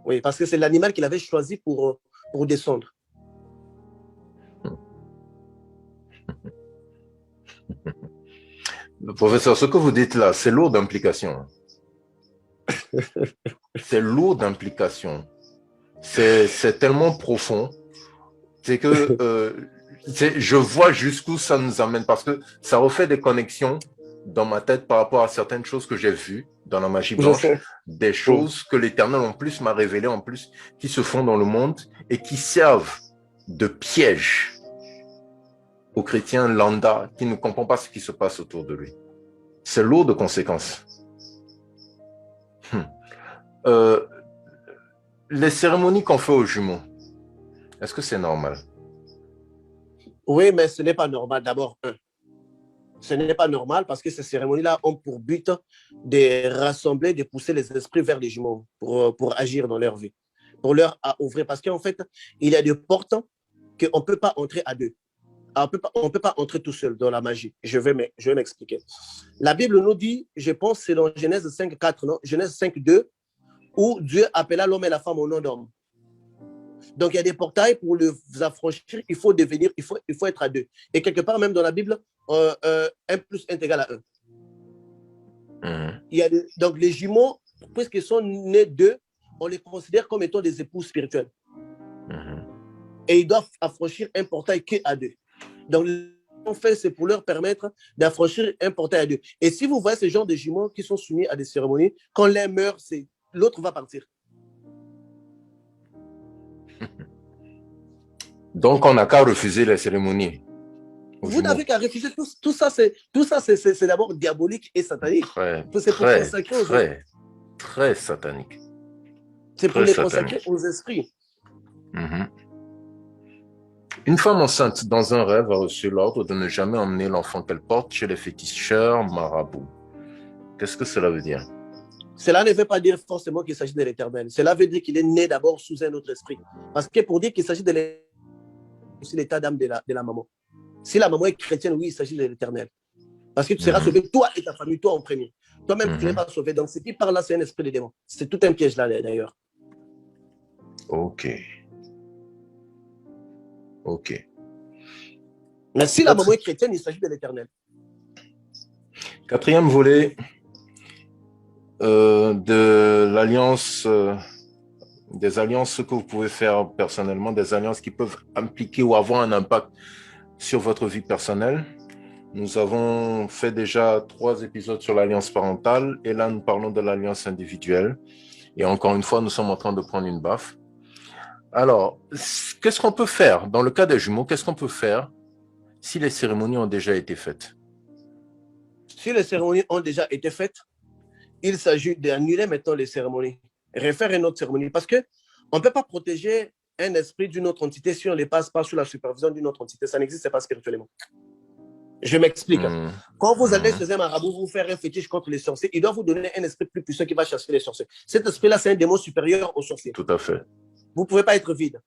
Oui, parce que c'est l'animal qu'il avait choisi pour descendre. Le professeur, ce que vous dites là, c'est lourd d'implications. C'est lourd d'implications. C'est tellement profond. C'est que je vois jusqu'où ça nous amène parce que ça refait des connexions dans ma tête par rapport à certaines choses que j'ai vues dans la magie Je blanche, sais. des choses que l'Éternel en plus m'a révélées en plus, qui se font dans le monde et qui servent de piège aux chrétiens lambda qui ne comprennent pas ce qui se passe autour de lui. C'est lourd de conséquences. Euh, les cérémonies qu'on fait aux jumeaux, est-ce que c'est normal? Oui, mais ce n'est pas normal d'abord. Ce n'est pas normal parce que ces cérémonies-là ont pour but de rassembler, de pousser les esprits vers les jumeaux pour agir dans leur vie, pour leur ouvrir. Parce qu'en fait, il y a des portes qu'on ne peut pas entrer à deux. On ne peut pas entrer tout seul dans la magie. Je vais m'expliquer. La Bible nous dit, je pense, c'est dans Genèse 5, 4, non? Genèse 5, 2, où Dieu appela l'homme et la femme au nom d'homme. Donc, il y a des portails pour les affranchir, il faut être à deux. Et quelque part, même dans la Bible, 1 plus 1 égale à 1. Donc, les jumeaux, puisqu'ils sont nés d'eux, on les considère comme étant des époux spirituels. Et ils doivent affranchir un portail qu'à deux. Donc, en fait, c'est pour leur permettre d'affranchir un portail à deux. Et si vous voyez ce genre de jumeaux qui sont soumis à des cérémonies, quand l'un meurt, l'autre va partir. Donc, on n'a qu'à refuser les cérémonies. Vous n'avez qu'à refuser tout ça, c'est d'abord diabolique et satanique. C'est pour consacrer aux esprits. Très satanique. C'est pour les consacrer aux esprits. Une femme enceinte dans un rêve a reçu l'ordre de ne jamais emmener l'enfant qu'elle porte chez les féticheurs marabouts. Qu'est-ce que cela veut dire? Cela ne veut pas dire forcément qu'il s'agit de l'Éternel. Cela veut dire qu'il est né d'abord sous un autre esprit. Parce que pour dire qu'il s'agit de l'Éternel, c'est l'état d'âme de la maman. Si la maman est chrétienne, oui, il s'agit de l'Éternel. Parce que tu seras sauvé, toi et ta famille, toi en premier. Toi-même, tu n'es pas sauvé. Donc, ce qui parle là, c'est un esprit de démon. C'est tout un piège là, d'ailleurs. Ok. Ok. Mais si la maman est chrétienne, il s'agit de l'Éternel. Quatrième volet de l'alliance, des alliances que vous pouvez faire personnellement, des alliances qui peuvent impliquer ou avoir un impact sur votre vie personnelle. Nous avons fait déjà 3 épisodes sur l'alliance parentale et là, nous parlons de l'alliance individuelle. Et encore une fois, nous sommes en train de prendre une baffe. Alors, qu'est-ce qu'on peut faire dans le cas des jumeaux? Qu'est-ce qu'on peut faire si les cérémonies ont déjà été faites? Si les cérémonies ont déjà été faites, il s'agit d'annuler maintenant les cérémonies, refaire une autre cérémonie. Parce qu'on ne peut pas protéger un esprit d'une autre entité si on ne les passe pas sous la supervision d'une autre entité. Ça n'existe pas spirituellement. Je m'explique. Quand vous allez chez un marabout, vous faire un fétiche contre les sorciers, il doit vous donner un esprit plus puissant qui va chasser les sorciers. Cet esprit-là, c'est un démon supérieur aux sorciers. Tout à fait. Vous ne pouvez pas être vide.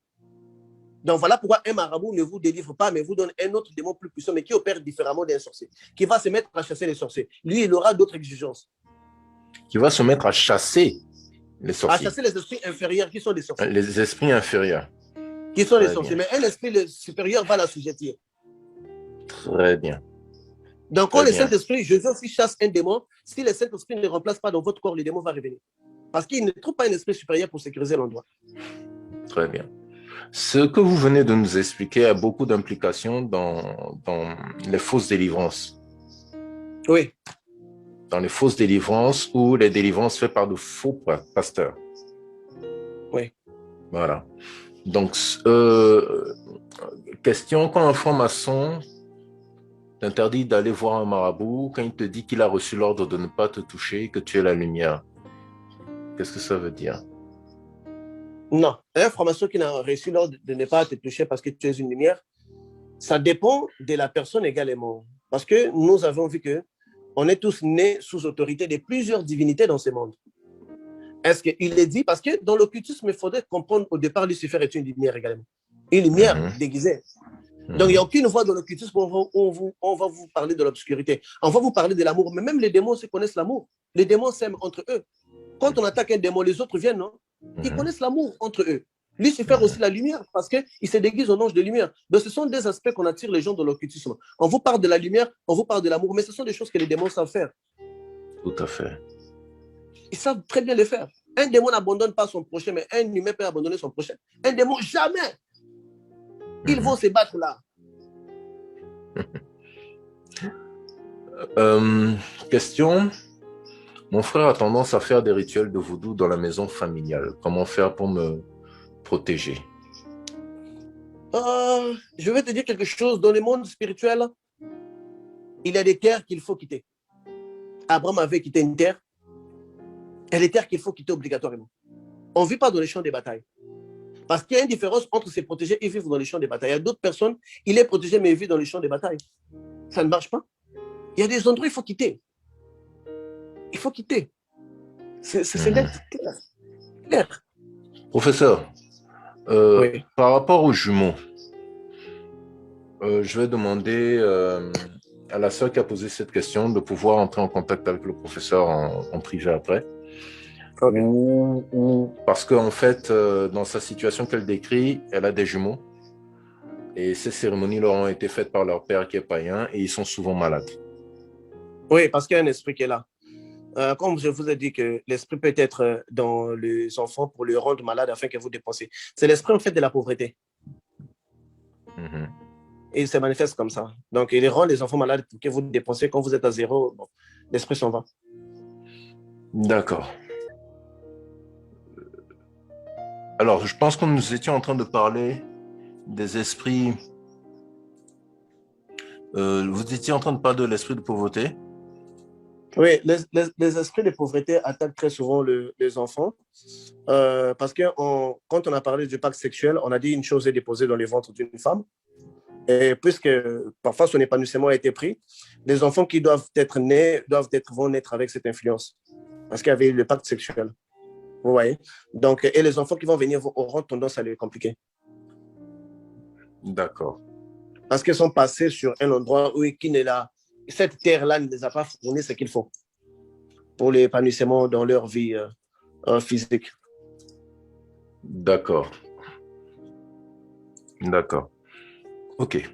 Donc voilà pourquoi un marabout ne vous délivre pas, mais vous donne un autre démon plus puissant, mais qui opère différemment d'un sorcier, qui va se mettre à chasser les sorciers. Lui, il aura d'autres exigences. Qui va se mettre à chasser les sorciers. À chasser les esprits inférieurs qui sont des sorciers. Les esprits inférieurs. Qui sont les sorciers. Mais un esprit supérieur va l'assujettir. Très bien. Donc, quand le Saint-Esprit, Jésus aussi chasse un démon, si le Saint-Esprit ne le remplace pas dans votre corps, le démon va revenir. Parce qu'il ne trouve pas un esprit supérieur pour sécuriser l'endroit. Très bien. Ce que vous venez de nous expliquer a beaucoup d'implications dans les fausses délivrances. Oui. Dans les fausses délivrances ou les délivrances faites par de faux pasteurs. Oui. Voilà. Donc, question, quand un franc-maçon t'interdit d'aller voir un marabout, quand il te dit qu'il a reçu l'ordre de ne pas te toucher, que tu es la lumière, qu'est-ce que ça veut dire? Non. Un franc-maçon qui n'a reçu l'ordre de ne pas te toucher parce que tu es une lumière, ça dépend de la personne également. Parce que nous avons vu qu'on est tous nés sous autorité de plusieurs divinités dans ce monde. Est-ce qu'il est dit? Parce que dans l'occultisme, il faudrait comprendre au départ, Lucifer est une lumière également. Une lumière déguisée. Donc, il n'y a aucune voie dans l'occultisme où on va vous parler de l'obscurité. On va vous parler de l'amour. Mais même les démons se connaissent l'amour. Les démons s'aiment entre eux. Quand on attaque un démon, les autres viennent, non? Ils connaissent l'amour entre eux. Lucifer aussi la lumière parce qu'il se déguise en ange de lumière. Donc, ce sont des aspects qu'on attire les gens dans l'occultisme. On vous parle de la lumière, on vous parle de l'amour, mais ce sont des choses que les démons savent faire. Tout à fait. Ils savent très bien le faire. Un démon n'abandonne pas son prochain, mais un humain peut abandonner son prochain. Un démon, jamais. Ils vont se battre là. Question. Mon frère a tendance à faire des rituels de voodoo dans la maison familiale. Comment faire pour me protéger? Je vais te dire quelque chose. Dans le monde spirituel, il y a des terres qu'il faut quitter. Abraham avait quitté une terre. Et les terres qu'il faut quitter obligatoirement. On ne vit pas dans les champs de bataille. Parce qu'il y a une différence entre se protéger et vivre dans les champs de bataille. Il y a d'autres personnes, il est protégé, mais il vit dans les champs de bataille. Ça ne marche pas. Il y a des endroits, il faut quitter. Il faut quitter. C'est clair. Professeur, Oui. par rapport aux jumeaux, je vais demander à la sœur qui a posé cette question de pouvoir entrer en contact avec le professeur en privé après. Okay. Parce qu'en fait, dans sa situation qu'elle décrit, elle a des jumeaux et ces cérémonies leur ont été faites par leur père qui est païen et ils sont souvent malades. Oui, parce qu'il y a un esprit qui est là. Comme je vous ai dit que l'esprit peut être dans les enfants pour les rendre malades afin que vous dépensez. C'est l'esprit en fait de la pauvreté. Et il se manifeste comme ça. Donc, il rend les enfants malades pour que vous dépensez. Quand vous êtes à zéro, bon, l'esprit s'en va. D'accord. Alors, je pense que nous étions en train de parler des esprits. Vous étiez en train de parler de l'esprit de pauvreté? Oui, les esprits de pauvreté attaquent très souvent les enfants. Parce que quand on a parlé du pacte sexuel, on a dit une chose est déposée dans le ventre d'une femme. Et puisque parfois son épanouissement a été pris, les enfants qui doivent être nés vont naître avec cette influence. Parce qu'il y avait le pacte sexuel. Vous voyez? Donc, et les enfants qui vont venir auront tendance à les compliquer. D'accord. Parce qu'ils sont passés sur un endroit où cette terre-là ne les a pas fourni ce qu'il faut pour l'épanouissement dans leur vie physique. D'accord, d'accord. OK.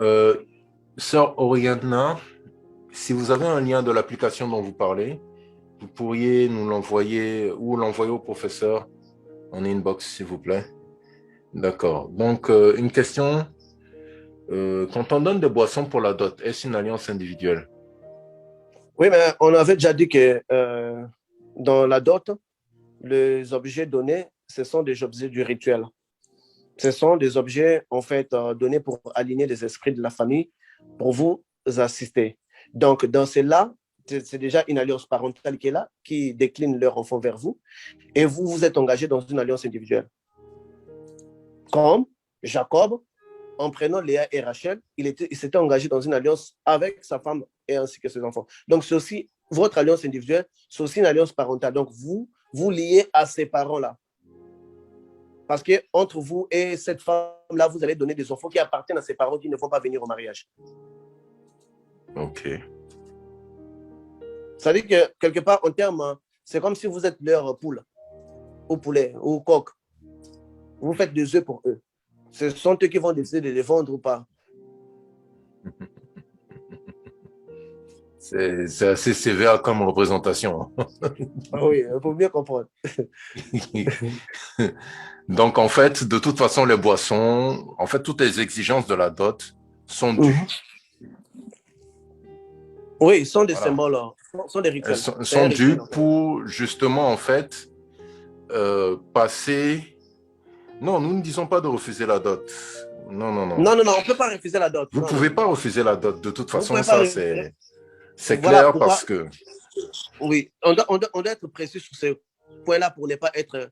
Euh, Sœur Oriana, si vous avez un lien de l'application dont vous parlez, vous pourriez nous l'envoyer ou l'envoyer au professeur en inbox, s'il vous plaît. D'accord. Donc, une question. Quand on donne des boissons pour la dot, est-ce une alliance individuelle? Oui, mais on avait déjà dit que dans la dot, les objets donnés, ce sont des objets du rituel. Ce sont des objets, en fait, donnés pour aligner les esprits de la famille, pour vous assister. Donc, dans cela, c'est déjà une alliance parentale qui est là, qui décline leur enfant vers vous, et vous vous êtes engagé dans une alliance individuelle. Comme Jacob, en prenant Léa et Rachel, il s'était engagé dans une alliance avec sa femme et ainsi que ses enfants. Donc, c'est aussi votre alliance individuelle, c'est aussi une alliance parentale. Donc, vous liez à ces parents-là. Parce que entre vous et cette femme-là, vous allez donner des enfants qui appartiennent à ses parents qui ne vont pas venir au mariage. OK. Ça veut dire que quelque part, en termes, c'est comme si vous êtes leur poule, ou poulet, ou coq. Vous faites des œufs pour eux. Ce sont eux qui vont décider de les vendre ou pas. C'est assez sévère comme représentation. Ah oui, il faut bien comprendre. Donc, en fait, de toute façon, les boissons, en fait, toutes les exigences de la dot sont dues. Oui, ils sont des Voilà. symboles, sont des Elles rituels. sont dues Rituel. pour justement, en fait, passer. Non, nous ne disons pas de refuser la dot. Non, non, non. Non, non, non, on ne peut pas refuser la dot. Vous ne Non, pouvez non. pas refuser la dot. De toute Vous ne façon, pouvez pas. ça, c'est Voilà clair pourquoi. parce que. Oui, on doit être précis sur ce point-là pour ne pas être.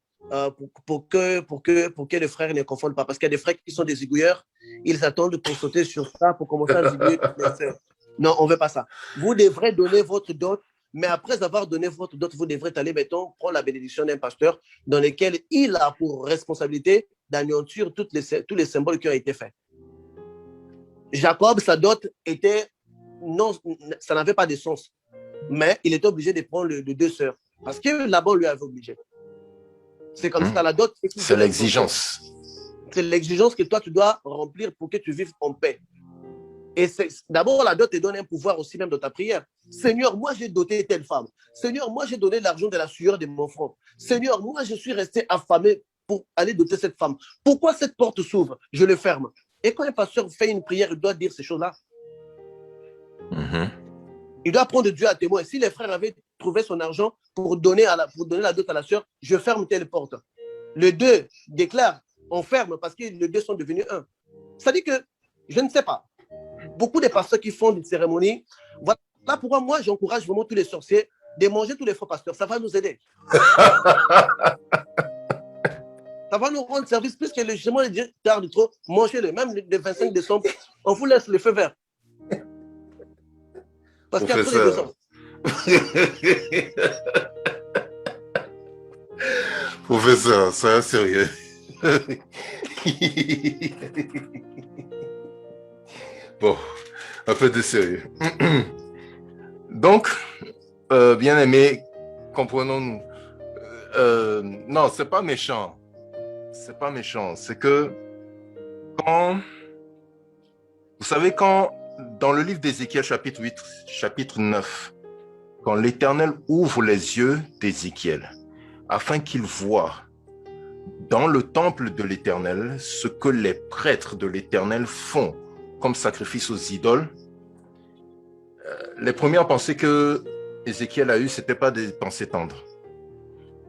Pour que les frères ne confondent pas. Parce qu'il y a des frères qui sont des aiguilleurs, ils attendent pour sauter sur ça, pour commencer à zigouiller toutes les sœurs. Non, on ne veut pas ça. Vous devrez donner votre dot, mais après avoir donné votre dot, vous devrez aller, mettons, prendre la bénédiction d'un pasteur dans lequel il a pour responsabilité d'anéantir tous les symboles qui ont été faits. Jacob, sa dot était. Non, ça n'avait pas de sens. Mais il était obligé de prendre les deux sœurs. Parce que là-bas, lui avait obligé. C'est comme ça, la dot. C'est l'exigence. C'est l'exigence que toi, tu dois remplir pour que tu vives en paix. Et d'abord, la dot te donne un pouvoir aussi même dans ta prière. Seigneur, moi, j'ai doté telle femme. Seigneur, moi, j'ai donné l'argent de la sueur de mon front. Seigneur, moi, je suis resté affamé pour aller doter cette femme. Pourquoi cette porte s'ouvre? Je le ferme. Et quand un pasteur fait une prière, il doit dire ces choses-là. Il doit prendre Dieu à témoin. Si les frères avaient trouvé son argent pour donner la dot à la sœur, je ferme telle porte. Les deux déclarent, on ferme parce que les deux sont devenus un. Ça dit que, je ne sais pas, beaucoup de pasteurs qui font des cérémonies, voilà pourquoi moi j'encourage vraiment tous les sorciers de manger tous les faux pasteurs. Ça va nous aider. Ça va nous rendre service puisque le jugement est dit tard de trop, mangez-le. Même le 25 décembre, on vous laisse le feu vert. Parce qu'après les 2 ans. Professeur, c'est sérieux. Bon, un peu de sérieux. Donc, bien aimé, comprenons-nous. Non, c'est pas méchant. C'est pas méchant. C'est que quand, vous savez, quand dans le livre d'Ézéchiel, chapitre 8, chapitre 9, quand l'Éternel ouvre les yeux d'Ézéchiel, afin qu'il voie dans le temple de l'Éternel ce que les prêtres de l'Éternel font comme sacrifice aux idoles, les premières pensées que Ézéchiel a eues, ce n'étaient pas des pensées tendres.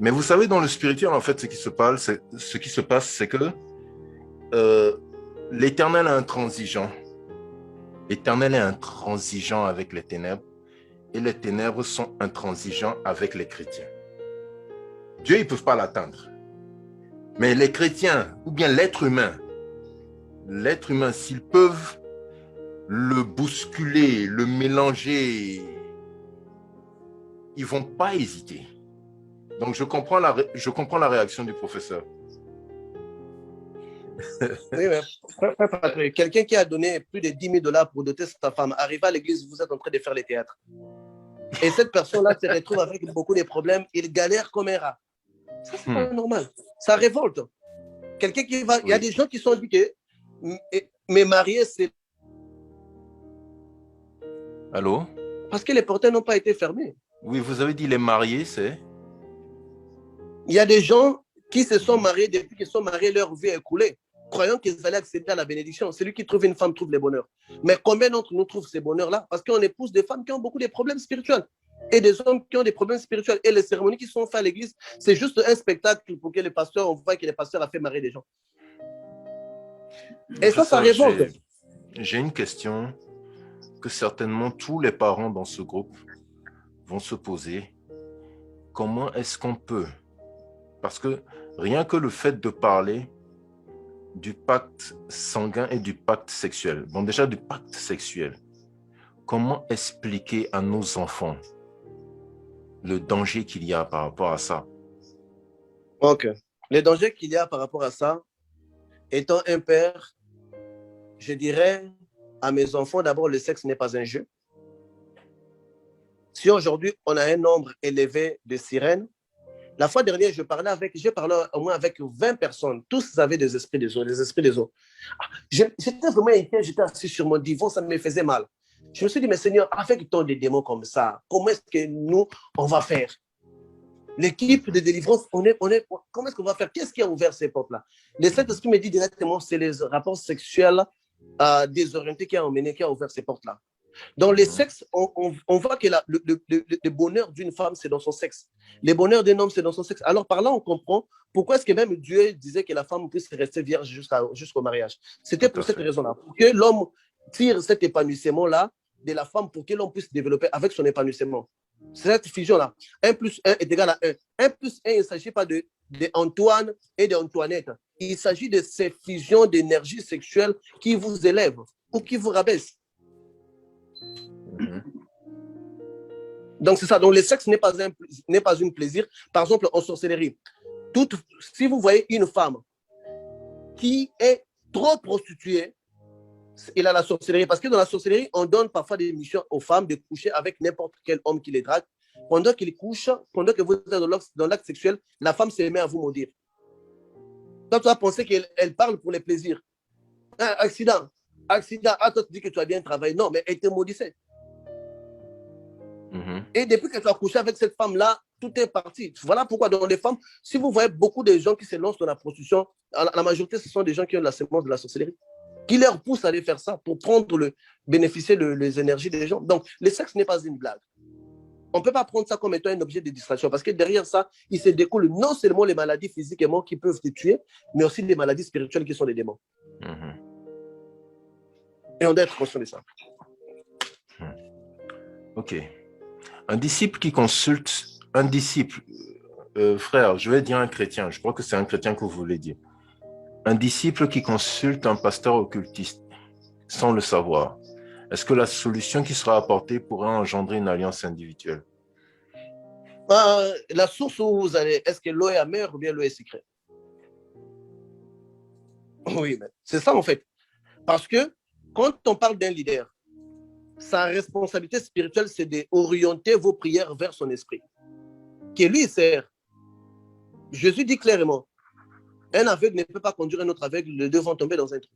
Mais vous savez, dans le spirituel, en fait, ce qui se passe, c'est que l'Éternel est intransigeant. L'Éternel est intransigeant avec les ténèbres et les ténèbres sont intransigeants avec les chrétiens. Dieu, ils ne peuvent pas l'atteindre. Mais les chrétiens, ou bien l'être humain, s'ils peuvent le bousculer, le mélanger, ils ne vont pas hésiter. Donc, je comprends la réaction du professeur. Oui, mais quelqu'un qui a donné plus de 10 000 $ pour doter sa femme, arrive à l'église, vous êtes en train de faire les théâtres. Et cette personne-là se retrouve avec beaucoup de problèmes, il galère comme un rat. Ça, c'est pas normal. Ça révolte. Quelqu'un qui va... Il y a des gens qui sont dit que mais mariés, c'est... Allô? Parce que les portails n'ont pas été fermés. Oui, vous avez dit les mariés, c'est... Il y a des gens qui se sont mariés, depuis qu'ils sont mariés, leur vie est écoulée, croyant qu'ils allaient accéder à la bénédiction. Celui qui trouve une femme trouve le bonheur. Mais combien d'entre nous trouvent ces bonheurs-là? Parce qu'on épouse des femmes qui ont beaucoup de problèmes spirituels et des hommes qui ont des problèmes spirituels. Et les cérémonies qui sont faites à l'église, c'est juste un spectacle pour que les pasteurs, on voit que les pasteurs a fait marier des gens. Et ça révolte. J'ai une question que certainement tous les parents dans ce groupe vont se poser. Comment est-ce qu'on peut? Parce que rien que le fait de parler du pacte sanguin et du pacte sexuel, bon déjà du pacte sexuel, comment expliquer à nos enfants le danger qu'il y a par rapport à ça? Ok. Le danger qu'il y a par rapport à ça, étant un père, je dirais à mes enfants, d'abord, le sexe n'est pas un jeu. Si aujourd'hui, on a un nombre élevé de sirènes, la fois dernière, j'ai parlé au moins avec 20 personnes. Tous avaient des esprits des eaux, des esprits des eaux. J'étais vraiment inquiet, j'étais assis sur mon divan, ça me faisait mal. Je me suis dit, mais Seigneur, avec tant de démons comme ça, comment est-ce que nous, on va faire? L'équipe de délivrance, comment est-ce qu'on va faire? Qu'est-ce qui a ouvert ces portes-là? Le Saint-Esprit me dit directement, c'est les rapports sexuels désorientés qui a ouvert ces portes-là. Dans les sexes, on voit que le bonheur d'une femme, c'est dans son sexe. Le bonheur d'un homme, c'est dans son sexe. Alors, par là, on comprend pourquoi est-ce que même Dieu disait que la femme puisse rester vierge jusqu'au mariage. C'était pour cette raison-là. Pour que l'homme tire cet épanouissement-là de la femme, pour que l'homme puisse développer avec son épanouissement. C'est cette fusion-là. 1 plus 1 est égal à 1. 1 plus 1, il ne s'agit pas d'Antoine et d'Antoinette. Il s'agit de ces fusions d'énergie sexuelle qui vous élèvent ou qui vous rabaissent. Donc, c'est ça. Donc, le sexe n'est pas un plaisir. Par exemple, en sorcellerie, si vous voyez une femme qui est trop prostituée, il a la sorcellerie. Parce que dans la sorcellerie, on donne parfois des missions aux femmes de coucher avec n'importe quel homme qui les drague. Pendant qu'ils couchent, pendant que vous êtes dans l'acte sexuel, la femme se met à vous maudire. Toi, tu vas penser qu'elle parle pour les plaisirs. Accident. Ah, toi, tu dis que tu as bien travaillé. Non, mais elle te maudissait. Et depuis que tu as couché avec cette femme-là, tout est parti. Voilà pourquoi dans les femmes, si vous voyez beaucoup de gens qui se lancent dans la prostitution, la majorité, ce sont des gens qui ont la sémence de la sorcellerie, qui leur poussent à aller faire ça pour bénéficier des énergies des gens. Donc, le sexe n'est pas une blague. On ne peut pas prendre ça comme étant un objet de distraction parce que derrière ça, il se découle non seulement les maladies physiquement qui peuvent te tuer, mais aussi les maladies spirituelles qui sont les démons. Et on doit être conscient de ça. Ok. Un disciple qui consulte, frère, je vais dire un chrétien, je crois que c'est un chrétien que vous voulez dire. Un disciple qui consulte un pasteur occultiste sans le savoir, est-ce que la solution qui sera apportée pourrait engendrer une alliance individuelle? La source où vous allez, est-ce que l'eau est amère ou bien l'eau est sucrée? Oui, c'est ça en fait. Parce que quand on parle d'un leader, sa responsabilité spirituelle, c'est d'orienter vos prières vers son esprit, qui lui sert. Jésus dit clairement, un aveugle ne peut pas conduire un autre aveugle, les deux vont tomber dans un trou.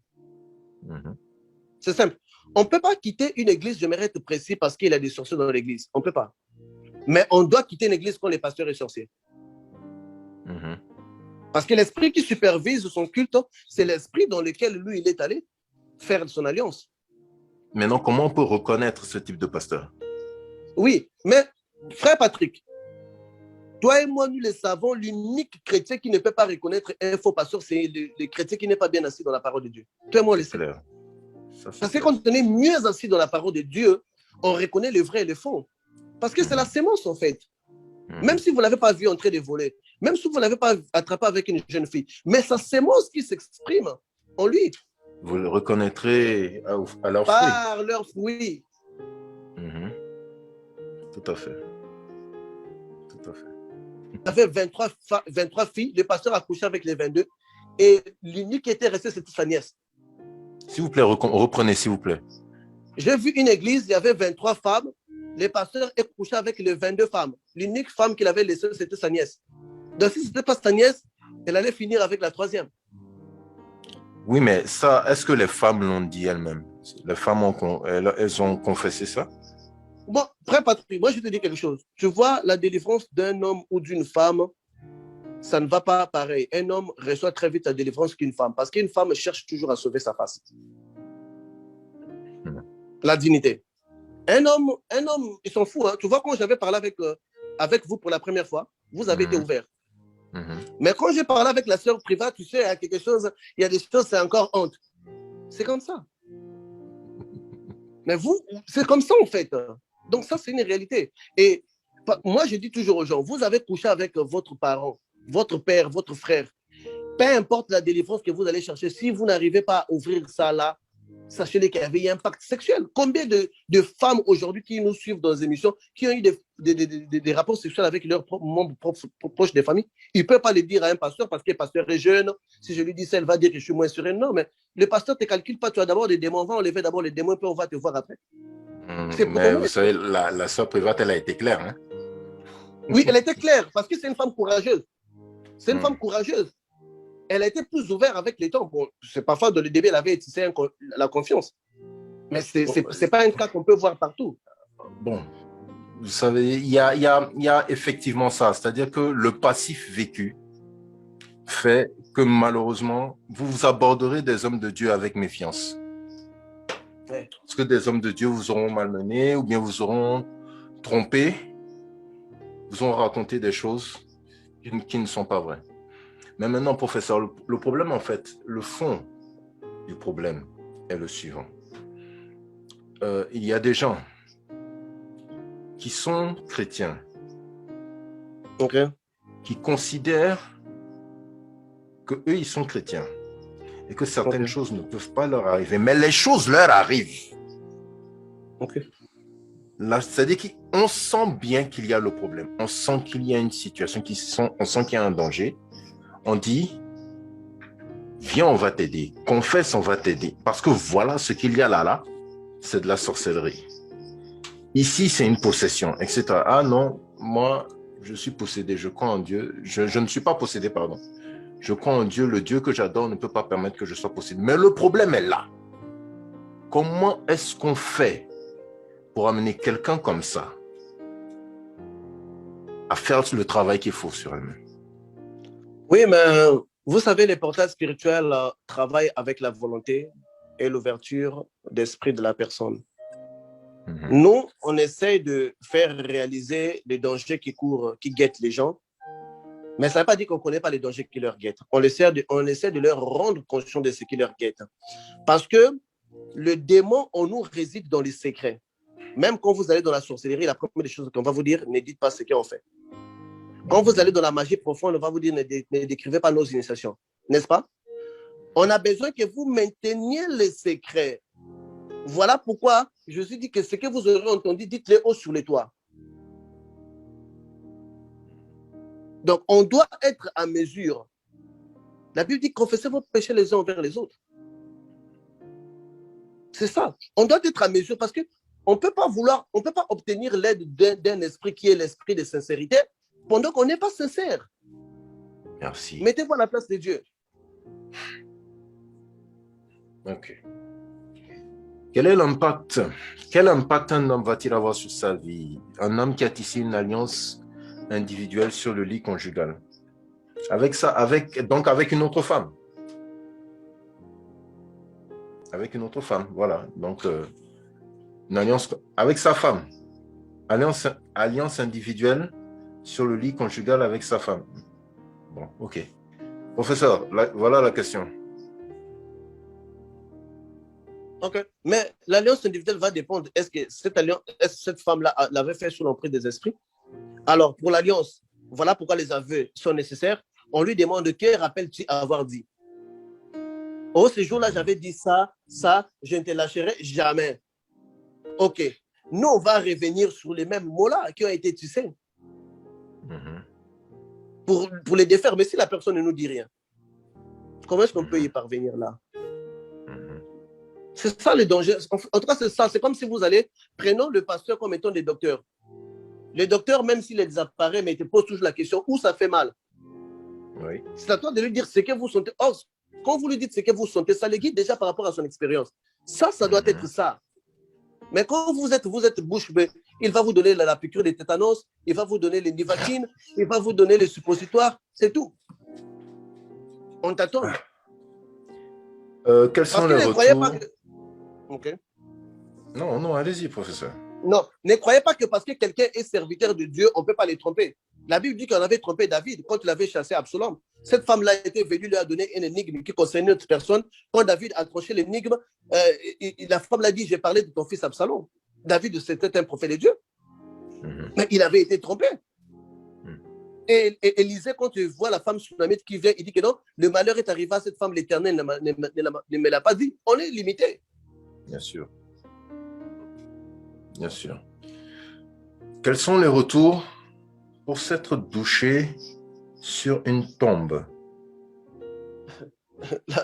C'est simple. On ne peut pas quitter une église, j'aimerais être précis, parce qu'il y a des sorciers dans l'église. On ne peut pas. Mais on doit quitter une église quand les pasteurs sont sorciers. Parce que l'esprit qui supervise son culte, c'est l'esprit dans lequel lui, il est allé faire son alliance. Maintenant, comment on peut reconnaître ce type de pasteur? Oui, mais frère Patrick, toi et moi, nous le savons, l'unique chrétien qui ne peut pas reconnaître un faux pasteur, c'est le chrétien qui n'est pas bien assis dans la parole de Dieu. Toi et moi, on le sait. Parce que quand on est mieux assis dans la parole de Dieu, on reconnaît le vrai et le faux. Parce que c'est la sémence, en fait. Même si vous ne l'avez pas vu en train de voler, même si vous ne l'avez pas attrapé avec une jeune fille, mais sa sémence qui s'exprime en lui. Vous le reconnaîtrez à leurs fruits. Par leurs fruits. Tout à fait. Tout à fait. Il y avait 23 filles, le pasteur a couché avec les 22, et l'unique qui était restée, c'était sa nièce. S'il vous plaît, reprenez, s'il vous plaît. J'ai vu une église, il y avait 23 femmes, le pasteur est couché avec les 22 femmes. L'unique femme qu'il avait laissée, c'était sa nièce. Donc, si ce n'était pas sa nièce, elle allait finir avec la troisième. Oui, mais ça, est-ce que les femmes l'ont dit elles-mêmes? Les femmes elles ont confessé ça? Bon, frère Patrick, moi je te dis quelque chose. Tu vois, la délivrance d'un homme ou d'une femme, ça ne va pas pareil. Un homme reçoit très vite la délivrance qu'une femme, parce qu'une femme cherche toujours à sauver sa face. La dignité. Un homme, il s'en fout. Hein. Tu vois, quand j'avais parlé avec vous pour la première fois, vous avez été ouvert. Mais quand j'ai parlé avec la sœur privée, tu sais, il y a quelque chose, il y a des choses, c'est encore honte. C'est comme ça. Mais vous, c'est comme ça en fait. Donc ça, c'est une réalité. Et moi, je dis toujours aux gens, vous avez couché avec votre parent, votre père, votre frère. Peu importe la délivrance que vous allez chercher, si vous n'arrivez pas à ouvrir ça là, sachez qu'il y avait un impact sexuel. Combien de femmes aujourd'hui qui nous suivent dans les émissions, qui ont eu des rapports sexuels avec leurs membres proches des familles, ils ne peuvent pas le dire à un pasteur parce que le pasteur est jeune. Si je lui dis ça, elle va dire que je suis moins sereine. Non, mais le pasteur ne te calcule pas. Tu as d'abord des démons. On va enlever d'abord les démons, puis on va te voir après. Mais vous savez, la sœur private, elle a été claire. Hein? Oui, elle était claire parce que c'est une femme courageuse. C'est une femme courageuse. Elle a été plus ouverte avec les temps. Bon, c'est parfois dans le début, elle avait tissé la confiance. Mais ce n'est pas un cas qu'on peut voir partout. Bon, vous savez, il y a effectivement ça. C'est-à-dire que le passif vécu fait que malheureusement, vous aborderez des hommes de Dieu avec méfiance. Ouais. Parce que des hommes de Dieu vous auront malmené ou bien vous auront trompé, vous auront raconté des choses qui ne sont pas vraies. Mais maintenant, professeur, le problème, en fait, le fond du problème est le suivant. Il y a des gens qui sont chrétiens, qui considèrent qu'eux, ils sont chrétiens et que certaines choses ne peuvent pas leur arriver, mais les choses leur arrivent. C'est-à-dire qu'on sent bien qu'il y a le problème, on sent qu'il y a une situation, on sent qu'il y a un danger. On dit, viens, on va t'aider. Confesse, on va t'aider. Parce que voilà ce qu'il y a là, c'est de la sorcellerie. Ici, c'est une possession, etc. Ah non, moi, je suis possédé, je crois en Dieu. Je ne suis pas possédé, pardon. Je crois en Dieu, le Dieu que j'adore ne peut pas permettre que je sois possédé. Mais le problème est là. Comment est-ce qu'on fait pour amener quelqu'un comme ça à faire le travail qu'il faut sur elle-même? Oui, mais vous savez, les portails spirituels travaillent avec la volonté et l'ouverture d'esprit de la personne. Nous, on essaie de faire réaliser les dangers qui guettent les gens, mais ça ne veut pas dire qu'on ne connaît pas les dangers qui leur guettent. On essaie de leur rendre conscient de ce qui leur guette. Parce que le démon en nous réside dans les secrets. Même quand vous allez dans la sorcellerie, la première des choses qu'on va vous dire, ne dites pas ce qu'on fait. Quand vous allez dans la magie profonde, on va vous dire, ne décrivez pas nos initiations. N'est-ce pas? On a besoin que vous mainteniez les secrets. Voilà pourquoi je suis dit que ce que vous aurez entendu, dites-le haut sur les toits. Donc, on doit être à mesure. La Bible dit, confessez vos péchés les uns envers les autres. C'est ça. On doit être à mesure parce qu'on ne peut pas obtenir l'aide d'un esprit qui est l'esprit de sincérité pendant qu'on n'est pas sincère. Merci. Mettez-vous à la place de Dieu. Ok. Quel impact un homme va-t-il avoir sur sa vie? Un homme qui a tissé une alliance individuelle sur le lit conjugal. Donc avec une autre femme. Avec une autre femme, voilà. Donc, une alliance avec sa femme. Alliance individuelle sur le lit conjugal avec sa femme. Bon, ok. Professeur, voilà la question. Ok, mais l'alliance individuelle va dépendre. Est-ce que cette femme-là l'avait fait sous l'emprise des esprits? Alors, pour l'alliance, voilà pourquoi les aveux sont nécessaires. On lui demande, que rappelles-tu avoir dit? Oh, ce jour-là, j'avais dit ça, je ne te lâcherai jamais. Ok, nous, on va revenir sur les mêmes mots-là qui ont été tissés. Pour les défaire, mais si la personne ne nous dit rien, comment est-ce qu'on peut y parvenir là? C'est ça le danger. En tout cas, c'est ça. C'est comme si vous allez, prenons le pasteur comme étant des docteurs. Les docteurs, même s'il les apparaît, mais ils te posent toujours la question, où ça fait mal? Oui. C'est à toi de lui dire ce que vous sentez. Or, quand vous lui dites ce que vous sentez, ça le guide déjà par rapport à son expérience. Ça doit être ça. Mais quand vous êtes bouche bée, il va vous donner la piqûre de tétanos, il va vous donner les nivatines, il va vous donner les suppositoires, c'est tout. On t'attend. Quels sont Parce les que ne croyez retours? pas que... Ok. Non, non, allez-y, professeur. Non, ne croyez pas que parce que quelqu'un est serviteur de Dieu, on ne peut pas les tromper. La Bible dit qu'on avait trompé David quand il avait chassé Absalom. Cette femme-là était venue lui a donné une énigme qui concernait une autre personne. Quand David a accroché l'énigme, la femme l'a dit, j'ai parlé de ton fils Absalom. David, c'était un prophète de Dieu. Mais il avait été trompé. Et Élisée, quand tu vois la femme sunamite qui vient, il dit que non, le malheur est arrivé à cette femme, l'Éternel ne me l'a pas dit. On est limité. Bien sûr. Bien sûr. Quels sont les retours pour s'être douché sur une tombe?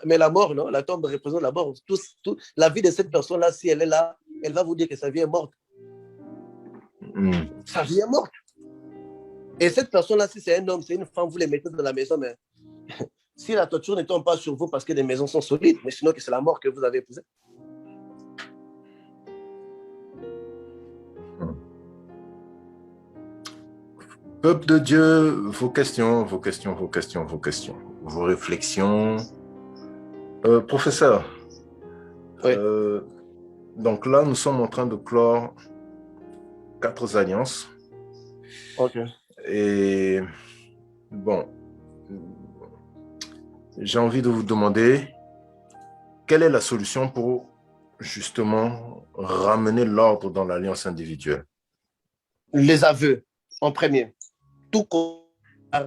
Mais la mort, non? La tombe représente la mort. La vie de cette personne-là, si elle est là, elle va vous dire que sa vie est morte. Sa vie est morte. Et cette personne-là, si c'est un homme, c'est une femme, vous les mettez dans la maison, mais si la torture ne tombe pas sur vous parce que les maisons sont solides, mais sinon que c'est la mort que vous avez épousée. Peuple de Dieu, vos questions, vos réflexions. Professeur, Oui. Donc là, nous sommes en train de clore 4 alliances. Ok. Et bon, j'ai envie de vous demander quelle est la solution pour justement ramener l'ordre dans l'alliance individuelle? Les aveux, en premier. Tout par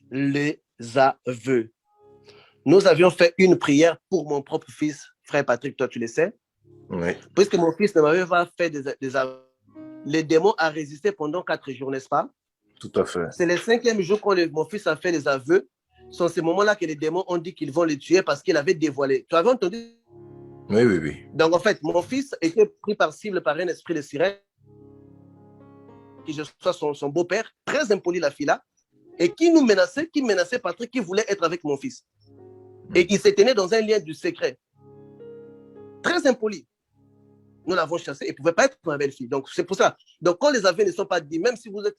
les aveux. Nous avions fait une prière pour mon propre fils, frère Patrick, toi tu le sais. Oui. Puisque mon fils ne m'avait pas fait des aveux. Les démons ont résisté pendant 4 jours, n'est-ce pas? Tout à fait. C'est le 5e jour quand mon fils a fait les aveux. C'est ces moments-là que les démons ont dit qu'ils vont le tuer parce qu'il avait dévoilé. Tu avais entendu? Oui, oui, oui. Donc en fait, mon fils était pris par cible par un esprit de sirène, qui je sois son beau-père, très impoli la fille là, et qui menaçait Patrick, qui voulait être avec mon fils. Et il s'est tenu dans un lien du secret. Très impoli. Nous l'avons chassé, il ne pouvait pas être ma belle-fille. Donc, c'est pour ça. Donc, quand les aveux ne sont pas dits, même si vous êtes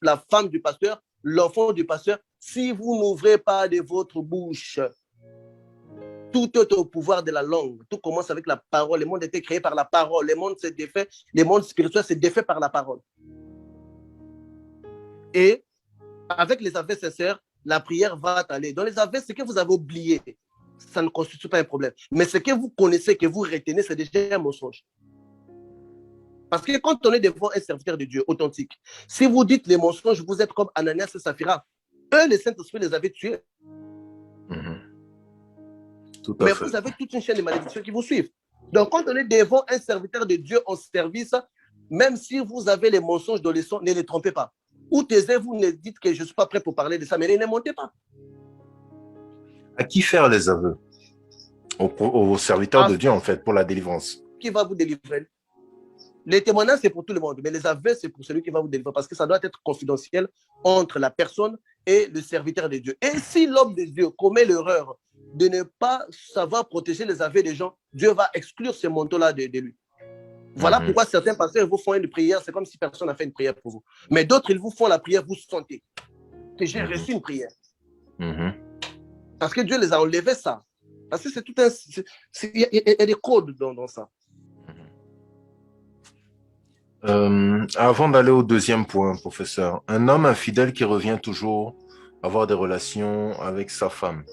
la femme du pasteur, l'enfant du pasteur, si vous n'ouvrez pas de votre bouche, tout est au pouvoir de la langue. Tout commence avec la parole. Le monde a été créé par la parole. Le monde s'est défait. Le monde spirituel s'est défait par la parole. Et avec les aveux sincères, la prière va aller. Dans les aveux, ce que vous avez oublié, ça ne constitue pas un problème. Mais ce que vous connaissez, que vous retenez, c'est déjà un mensonge. Parce que quand on est devant un serviteur de Dieu authentique, si vous dites les mensonges, vous êtes comme Ananias et Saphira. Eux, le Saint-Esprit les avait tués. Tout à Mais fait. vous avez toute une chaîne de malédictions qui vous suivent. Donc, quand on est devant un serviteur de Dieu en service, même si vous avez les mensonges dans les sons, ne les trompez pas. Ou taisez-vous, ne dites que je ne suis pas prêt pour parler de ça, mais ne montez pas. À qui faire les aveux? Aux serviteurs de Dieu, en fait, pour la délivrance. Qui va vous délivrer? Les témoignages, c'est pour tout le monde, mais les aveux, c'est pour celui qui va vous délivrer, parce que ça doit être confidentiel entre la personne et le serviteur de Dieu. Et si l'homme de Dieu commet l'erreur de ne pas savoir protéger les aveux des gens, Dieu va exclure ce manteau-là de lui. Voilà pourquoi certains pasteurs vous font une prière, c'est comme si personne n'a fait une prière pour vous. Mais d'autres, ils vous font la prière, vous sentez que j'ai reçu une prière. Parce que Dieu les a enlevés ça. Parce que c'est tout un... Il y a des codes dans ça. Avant d'aller au deuxième point, professeur, un homme infidèle qui revient toujours avoir des relations avec sa femme,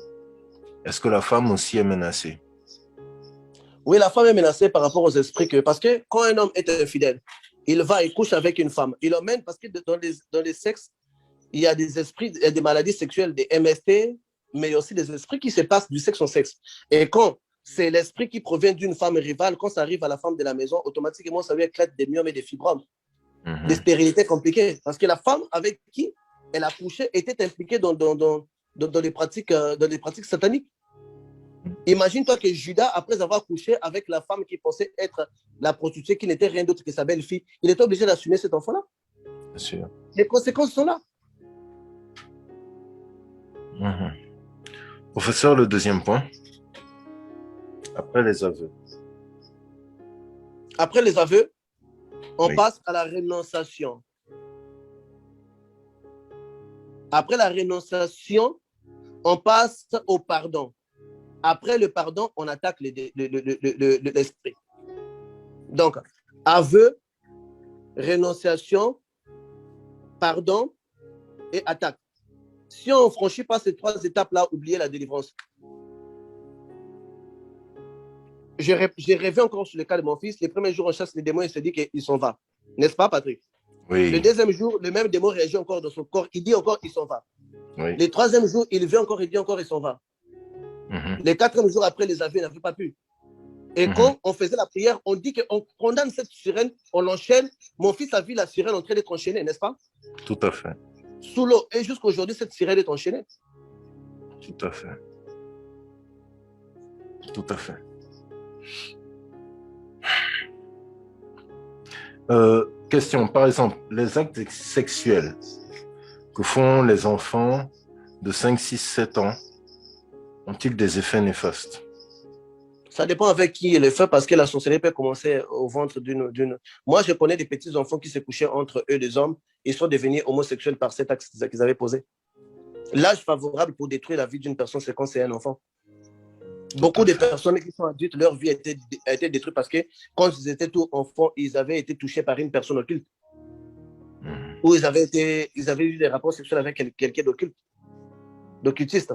est-ce que la femme aussi est menacée? Oui, la femme est menacée par rapport aux esprits parce que quand un homme est infidèle, il va et couche avec une femme. Il emmène parce que dans les sexes, il y a des esprits, il y a des maladies sexuelles, des MST, mais il y a aussi des esprits qui se passent du sexe en sexe. Et quand c'est l'esprit qui provient d'une femme rivale, quand ça arrive à la femme de la maison, automatiquement, ça lui éclate des myomes et des fibromes, des stérilités compliquées. Parce que la femme avec qui elle a couché était impliquée dans les pratiques sataniques. Imagine-toi que Judas, après avoir couché avec la femme qui pensait être la prostituée, qui n'était rien d'autre que sa belle-fille, il était obligé d'assumer cet enfant-là. Bien sûr. Les conséquences sont là. Mhm. Professeur, le deuxième point, après les aveux. Après les aveux, on Oui. passe à la rénonciation. Après la rénonciation, on passe au pardon. Après le pardon, on attaque l'esprit. Donc, aveu, rénonciation, pardon et attaque. Si on ne franchit pas ces trois étapes-là, oubliez la délivrance. J'ai rêvé encore sur le cas de mon fils. Les premiers jours, on chasse les démons et il se dit qu'il s'en va. N'est-ce pas, Patrick? Le Oui. deuxième jour, le même démon réagit encore dans son corps. Il dit encore, il s'en va. Oui. Le troisième jour, il vient encore, il dit encore, il s'en va. Mhm. Les quatrième jours après les aveux, il n'avait pas pu. Et quand on faisait la prière, on dit qu'on condamne cette sirène, on l'enchaîne. Mon fils a vu la sirène en train d'être enchaînée, n'est-ce pas? Tout à fait. Sous l'eau. Et jusqu'à aujourd'hui, cette sirène est enchaînée. Tout à fait. Tout à fait. Question, par exemple, les actes sexuels que font les enfants de 5, 6, 7 ans ont-ils des effets néfastes? Ça dépend avec qui il le fait parce que la sorcellerie peut commencer au ventre d'une. Moi, je connais des petits enfants qui se couchaient entre eux, des hommes, et sont devenus homosexuels par cet acte qu'ils avaient posé. L'âge favorable pour détruire la vie d'une personne, c'est quand c'est un enfant. Beaucoup de personnes qui sont adultes, leur vie a été détruite parce que quand ils étaient tout enfants, ils avaient été touchés par une personne occulte. Ou ils avaient eu des rapports sexuels avec quelqu'un d'occulte, d'occultiste.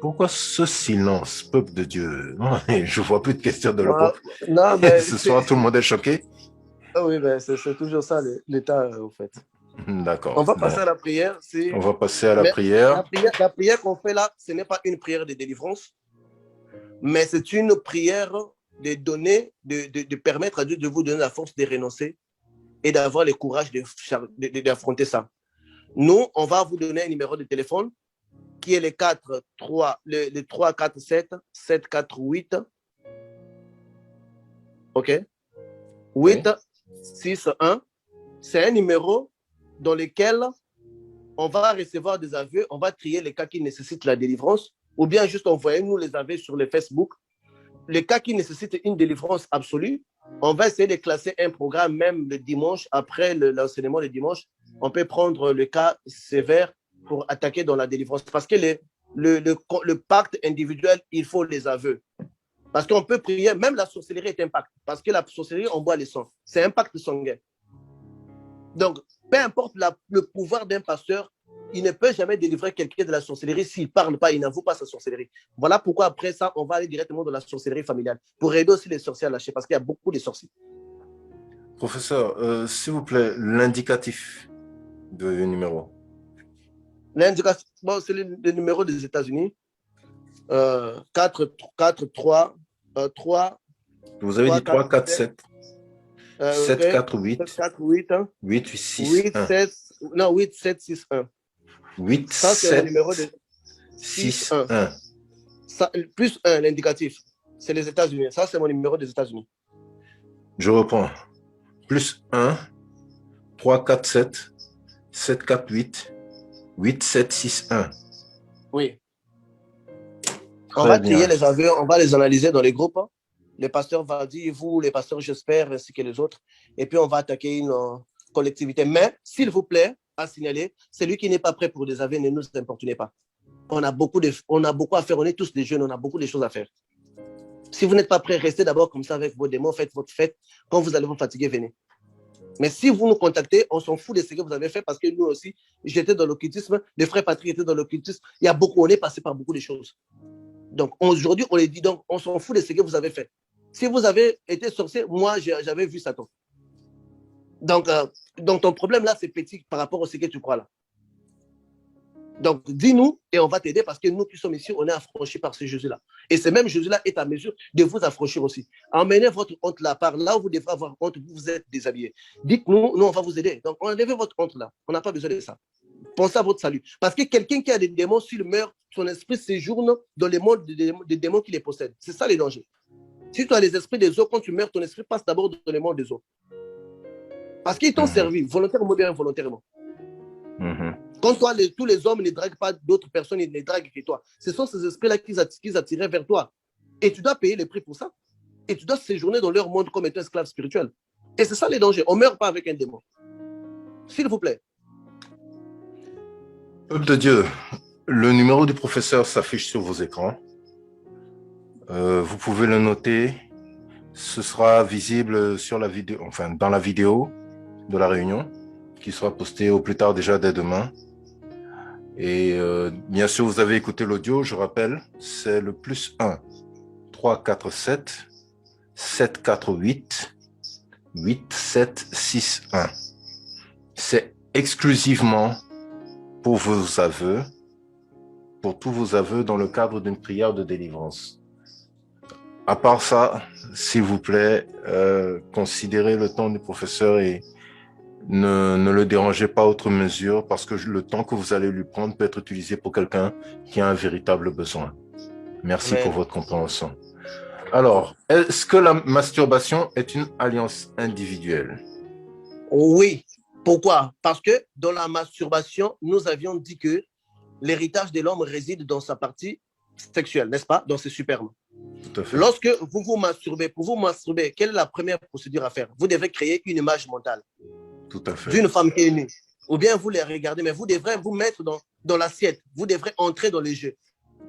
Pourquoi ce silence, peuple de Dieu? Non, je vois plus de questions de Ah, l'oppo. non, mais Ce soir, tout le monde est choqué. Ah oui, ben, c'est toujours ça l'état, en fait. On D'accord. va Bon, passer à la prière. on va passer à la Mais prière. la prière qu'on fait là, ce n'est pas une prière de délivrance, mais c'est une prière de donner, de permettre à Dieu de vous donner la force de renoncer et d'avoir le courage d'affronter ça. Nous, on va vous donner un numéro de téléphone qui est le 347 748. OK? Oui. 861. C'est un numéro dans lequel on va recevoir des aveux, on va trier les cas qui nécessitent la délivrance, ou bien juste envoyer-nous les aveux sur le Facebook. Les cas qui nécessitent une délivrance absolue, on va essayer de classer un programme, même le dimanche, après l'enseignement le dimanche, on peut prendre le cas sévère pour attaquer dans la délivrance. Parce que le pacte individuel, il faut les aveux. Parce qu'on peut prier, même la sorcellerie est un pacte. Parce que la sorcellerie, on boit les sangs. C'est un pacte sanguin. Donc, peu importe le pouvoir d'un pasteur, il ne peut jamais délivrer quelqu'un de la sorcellerie s'il ne parle pas, il n'avoue pas sa sorcellerie. Voilà pourquoi après ça, on va aller directement dans la sorcellerie familiale pour aider aussi les sorciers à lâcher parce qu'il y a beaucoup de sorciers. Professeur, s'il vous plaît, l'indicatif de numéro. L'indication, bon, c'est le numéro des États-Unis. 4, 3, 3. Vous avez dit 3, 4, 7. 7, Okay. 4, 8. 7, 4, 8. 8, 8, 6, 8, 1. 7, non, 8, 7, 6, 1. 8, Ça, c'est le 7, numéro de 6, 1. Ça, plus 1, l'indicatif. C'est les États-Unis. Ça, c'est mon numéro des États-Unis. Je reprends. Plus 1, 3, 4, 7, 7, 4, 8, 8, 7, 6, 1. Oui. Très on va bien. trier les aveux, on va les analyser dans les groupes. Le pasteur va dire, vous, les pasteurs, j'espère, ainsi que les autres. Et puis, on va attaquer une collectivité. Mais, s'il vous plaît, à signaler, celui qui n'est pas prêt pour des aveux, ne nous importunez pas. On a beaucoup à faire. On est tous des jeunes, on a beaucoup de choses à faire. Si vous n'êtes pas prêt, restez d'abord comme ça avec vos démons, faites votre fête. Quand vous allez vous fatiguer, venez. Mais si vous nous contactez, on s'en fout de ce que vous avez fait parce que nous aussi, j'étais dans l'occultisme, les frères Patrick étaient dans l'occultisme. Il y a beaucoup, on est passé par beaucoup de choses. Donc aujourd'hui, on les dit, donc on s'en fout de ce que vous avez fait. Si vous avez été sorcier, moi, j'avais vu Satan. Donc ton problème là, c'est petit par rapport à ce que tu crois là. Donc, dis-nous et on va t'aider parce que nous qui sommes ici, on est affranchis par ce Jésus-là. Et ce même Jésus-là est à mesure de vous affranchir aussi. Emmenez votre honte là, par là où vous devrez avoir honte, vous êtes déshabillés. Dites-nous, nous, on va vous aider. Donc, enlevez votre honte là. On n'a pas besoin de ça. Pensez à votre salut. Parce que quelqu'un qui a des démons, s'il meurt, son esprit séjourne dans le monde des démons qui les possèdent. C'est ça le danger. Si tu as les esprits des eaux, quand tu meurs, ton esprit passe d'abord dans le monde des eaux. Parce qu'ils t'ont servi, volontairement ou bien involontairement. Quand toi, tous les hommes ne draguent pas d'autres personnes, ils ne draguent que toi. Ce sont ces esprits-là qu'ils attiraient vers toi. Et tu dois payer le prix pour ça. Et tu dois séjourner dans leur monde comme étant esclave spirituel. Et c'est ça les dangers. On ne meurt pas avec un démon. S'il vous plaît. Peuple de Dieu, le numéro du professeur s'affiche sur vos écrans. Vous pouvez le noter. Ce sera visible sur la vidéo, enfin dans la vidéo de la réunion, qui sera postée au plus tard déjà dès demain. Et bien sûr, vous avez écouté l'audio, je rappelle, c'est le +1 347 748 8761. C'est exclusivement pour vos aveux, pour tous vos aveux dans le cadre d'une prière de délivrance. À part ça, s'il vous plaît, considérez le temps du professeur et ne le dérangez pas outre mesure parce que le temps que vous allez lui prendre peut être utilisé pour quelqu'un qui a un véritable besoin. Merci pour votre compréhension. Alors, est-ce que la masturbation est une alliance individuelle? Oui. Pourquoi? Parce que dans la masturbation, nous avions dit que l'héritage de l'homme réside dans sa partie sexuelle, n'est-ce pas? Dans ses spermes. Tout à fait. Lorsque vous vous masturbez, pour vous masturber, quelle est la première procédure à faire? Vous devez créer une image mentale. Tout à fait. D'une femme qui est nue. Ou bien vous les regardez, mais vous devrez vous mettre dans l'assiette. Vous devrez entrer dans les jeux.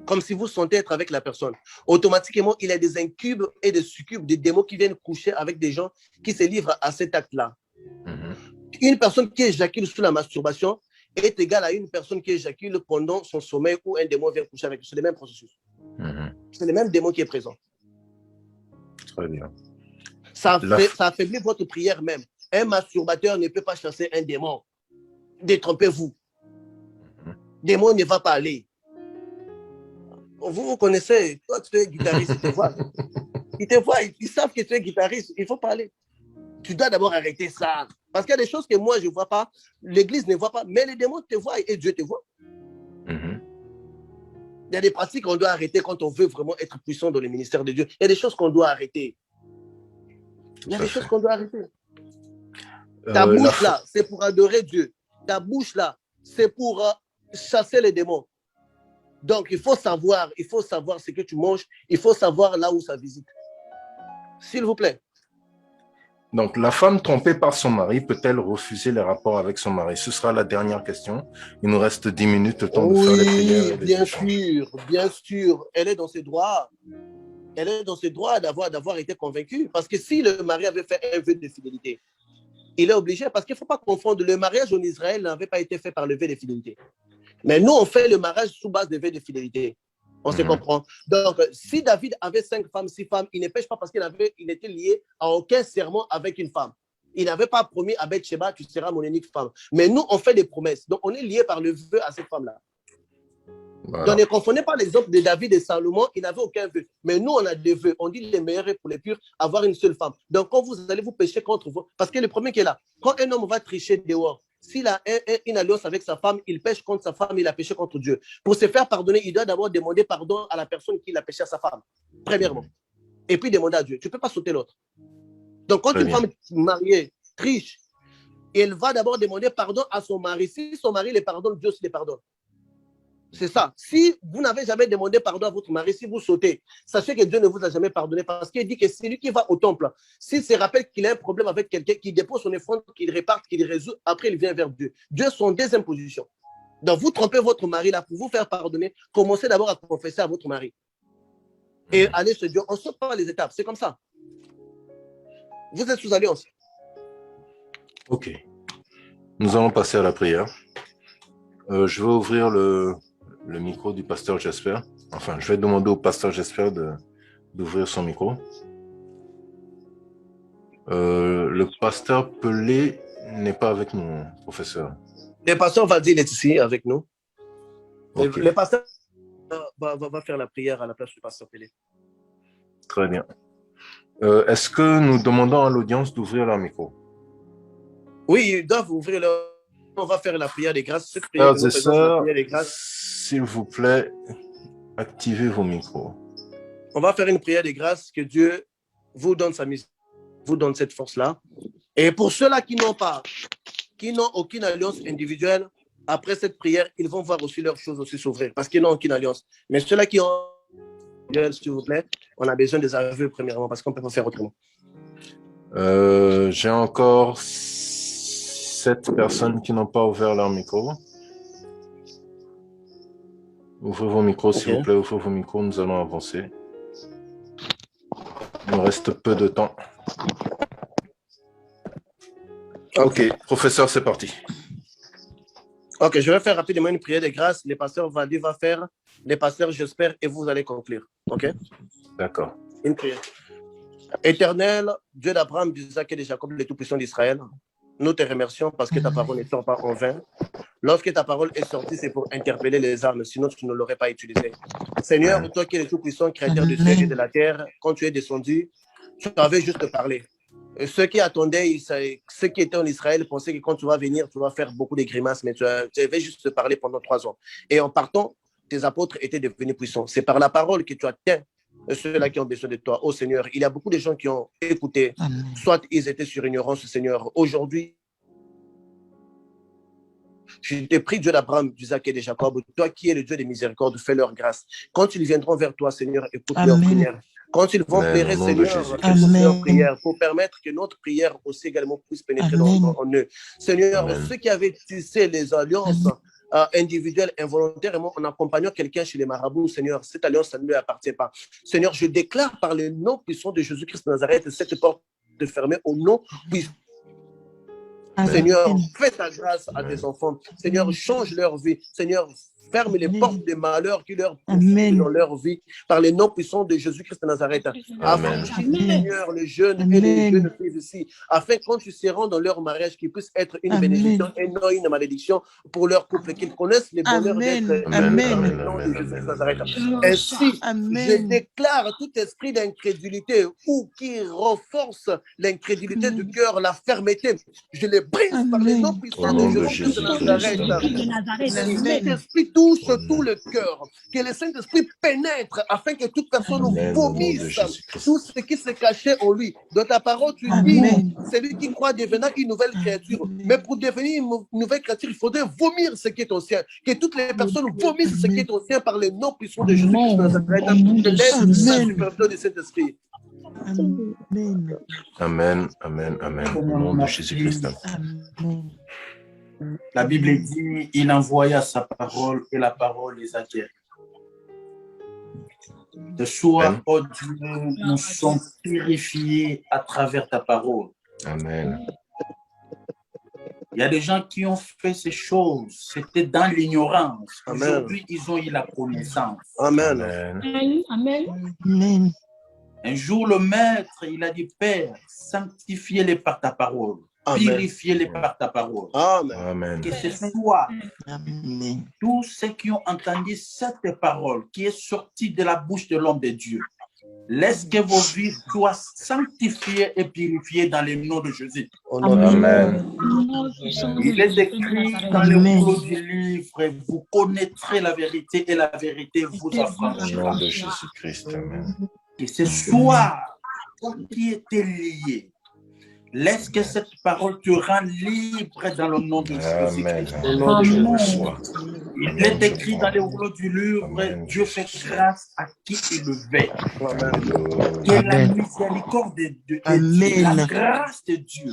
Comme si vous sentez être avec la personne. Automatiquement, il y a des incubes et des succubes, des démons qui viennent coucher avec des gens qui se livrent à cet acte-là. Une personne qui éjacule sous la masturbation est égale à une personne qui éjacule pendant son sommeil ou un démon vient coucher avec lui. C'est le même processus. C'est le même démon qui est présent. Très bien. Ça affaiblit votre prière même. Un masturbateur ne peut pas chasser un démon. Détrompez-vous. Démon ne va pas aller. Vous connaissez, toi tu es guitariste, ils te voient. Ils savent que tu es guitariste, il faut parler. Tu dois d'abord arrêter ça. Parce qu'il y a des choses que moi je ne vois pas, l'église ne voit pas, mais les démons te voient et Dieu te voit. Il y a des pratiques qu'on doit arrêter quand on veut vraiment être puissant dans le ministère de Dieu. Il y a des choses qu'on doit arrêter. Il y a des choses qu'on doit arrêter. Ta bouche là, c'est pour adorer Dieu. Ta bouche là, c'est pour chasser les démons. Donc, il faut savoir ce que tu manges, il faut savoir là où ça visite. S'il vous plaît. Donc, la femme trompée par son mari peut-elle refuser les rapports avec son mari? Ce sera la dernière question. Il nous reste 10 minutes, le temps de faire les prières. Bien sûr. Elle est dans ses droits. Elle est dans ses droits d'avoir été convaincue. Parce que si le mari avait fait un vœu de fidélité, il est obligé, parce qu'il ne faut pas confondre, le mariage en Israël n'avait pas été fait par le vœu de fidélité. Mais nous, on fait le mariage sous base de vœu de fidélité. On se comprend. Donc, si David avait 5 femmes, 6 femmes, il ne pêche pas parce qu'il était lié à aucun serment avec une femme. Il n'avait pas promis à Bathsheba, tu seras mon unique femme. Mais nous, on fait des promesses. Donc, on est lié par le vœu à cette femme-là. Voilà. Donc, ne confondez pas l'exemple de David et Salomon, il n'avait aucun vœu. Mais nous, on a des vœux. On dit les meilleurs pour les purs, avoir une seule femme. Donc, quand vous allez vous pécher contre vous, parce que le premier qui est là, quand un homme va tricher dehors, s'il a une alliance avec sa femme, il pêche contre sa femme, il a péché contre Dieu. Pour se faire pardonner, il doit d'abord demander pardon à la personne qui l'a péché à sa femme, premièrement. Et puis demander à Dieu. Tu ne peux pas sauter l'autre. Donc, quand une femme mariée triche, elle va d'abord demander pardon à son mari. Si son mari les pardonne, Dieu aussi les pardonne. C'est ça. Si vous n'avez jamais demandé pardon à votre mari, si vous sautez, sachez que Dieu ne vous a jamais pardonné parce qu'il dit que c'est lui qui va au temple. S'il se rappelle qu'il a un problème avec quelqu'un, qu'il dépose son offrande, qu'il réparte, qu'il résout, après il vient vers Dieu. Dieu est son deuxième position. Donc vous trompez votre mari là pour vous faire pardonner, commencez d'abord à confesser à votre mari. Et allez chez Dieu. On ne saute pas les étapes, c'est comme ça. Vous êtes sous alliance. Ok. Nous allons passer à la prière. Je vais ouvrir le micro du pasteur Jasper. Enfin, je vais demander au pasteur Jasper d'ouvrir son micro. Le pasteur Pelé n'est pas avec nous, professeur. Le pasteur Valdir est ici avec nous. Okay. Le pasteur va faire la prière à la place du pasteur Pelé. Très bien. Est-ce que nous demandons à l'audience d'ouvrir leur micro? Oui, ils doivent ouvrir leur... On va faire la prière des grâces. Frères et sœurs, s'il vous plaît, activez vos micros. On va faire une prière des grâces, que Dieu vous donne sa mission, vous donne cette force-là. Et pour ceux-là qui n'ont aucune alliance individuelle, après cette prière, ils vont voir aussi leurs choses aussi s'ouvrir parce qu'ils n'ont aucune alliance. Mais ceux-là qui ont, s'il vous plaît, on a besoin des aveux premièrement parce qu'on ne peut pas faire autrement. J'ai encore 7 personnes qui n'ont pas ouvert leur micro. Ouvrez vos micros, s'il vous plaît, ouvrez vos micros, nous allons avancer. Il nous reste peu de temps. Ok, professeur, c'est parti. Ok, je vais faire rapidement une prière de grâce. Les pasteurs Valdi va faire, les pasteurs j'espère, et vous allez conclure. Ok? D'accord. Une prière. Éternel, Dieu d'Abraham, d'Isaac et de Jacob, le Tout-Puissant d'Israël, nous te remercions parce que ta parole ne sort pas en vain. Lorsque ta parole est sortie, c'est pour interpeller les âmes, sinon tu ne l'aurais pas utilisée. Seigneur, toi qui es le Tout-Puissant, créateur du ciel et de la terre, quand tu es descendu, tu avais juste parlé. Et ceux qui attendaient, ceux qui étaient en Israël pensaient que quand tu vas venir, tu vas faire beaucoup de grimaces, mais tu avais juste parlé pendant 3 ans. Et en partant, tes apôtres étaient devenus puissants. C'est par la parole que tu as atteint ceux-là qui ont besoin de toi. Oh Seigneur, il y a beaucoup de gens qui ont écouté, soit ils étaient sur ignorance, Seigneur. Aujourd'hui, je te prie, Dieu d'Abraham, d'Isaac et de Jacob, toi qui es le Dieu de miséricorde, fais leur grâce. Quand ils viendront vers toi, Seigneur, écoute leur prière. Quand ils vont pleurer, Seigneur, écoute leur prière pour permettre que notre prière aussi également puisse pénétrer en eux. Seigneur, ceux qui avaient tissé les alliances individuelles involontairement en accompagnant quelqu'un chez les marabouts, Seigneur, cette alliance, ça ne lui appartient pas. Seigneur, je déclare par le nom puissant de Jésus-Christ de Nazareth cette porte de fermer au nom puissant. Seigneur, fais ta grâce à tes enfants. Seigneur, change leur vie. Seigneur, ferme les portes de malheur qui leur poursuivent dans leur vie par les noms puissants de Jésus-Christ de Nazareth. Afin, Seigneur, les jeunes et les jeunes filles ici, afin quand tu seras dans leur mariage, qu'ils puissent être une bénédiction et non une malédiction pour leur couple, qu'ils connaissent le bonheur d'être dans le nom de Jésus-Christ de Nazareth. Ainsi, je déclare tout esprit d'incrédulité ou qui renforce l'incrédulité du cœur, la fermeté. Je les brise par les noms puissants de Jésus-Christ de Nazareth. Cet esprit touche tout le cœur. Que le Saint-Esprit pénètre afin que toute personne vomisse tout ce qui se cachait en lui. Dans ta parole, tu dis, celui qui croit devenant une nouvelle créature. Mais pour devenir une nouvelle créature, il faudrait vomir ce qui est ancien. Que toutes les personnes vomissent ce qui est ancien par les noms puissants de Jésus-Christ de Nazareth. De l'aide de la supervision du Saint-Esprit. Amen, amen, amen. Au nom de Jésus-Christ. La Bible dit, il envoya sa parole et la parole les a guéris. De soi, oh Dieu, nous sommes purifiés à travers ta parole. Amen. Il y a des gens qui ont fait ces choses, c'était dans l'ignorance. Aujourd'hui, ils ont eu la connaissance. Amen. Amen. Amen. Un jour, le maître, il a dit, Père, sanctifiez-les par ta parole. Purifiez-les par ta parole. Amen. Que ce soit tous ceux qui ont entendu cette parole qui est sortie de la bouche de l'homme de Dieu. Laisse que vos vies soient sanctifiées et purifiées dans le nom de Jésus. Amen. Il est écrit dans le rouleau du livre, vous connaîtrez la vérité et la vérité vous affranchira. Au nom de Jésus-Christ. Amen. Que ce soit qui était lié. Laisse que cette parole te rende libre dans le nom de Jésus-Christ. Il est écrit dans le rouleau du livre, Dieu fait grâce à qui il le veut. Que la miséricorde de Dieu, la grâce de Dieu,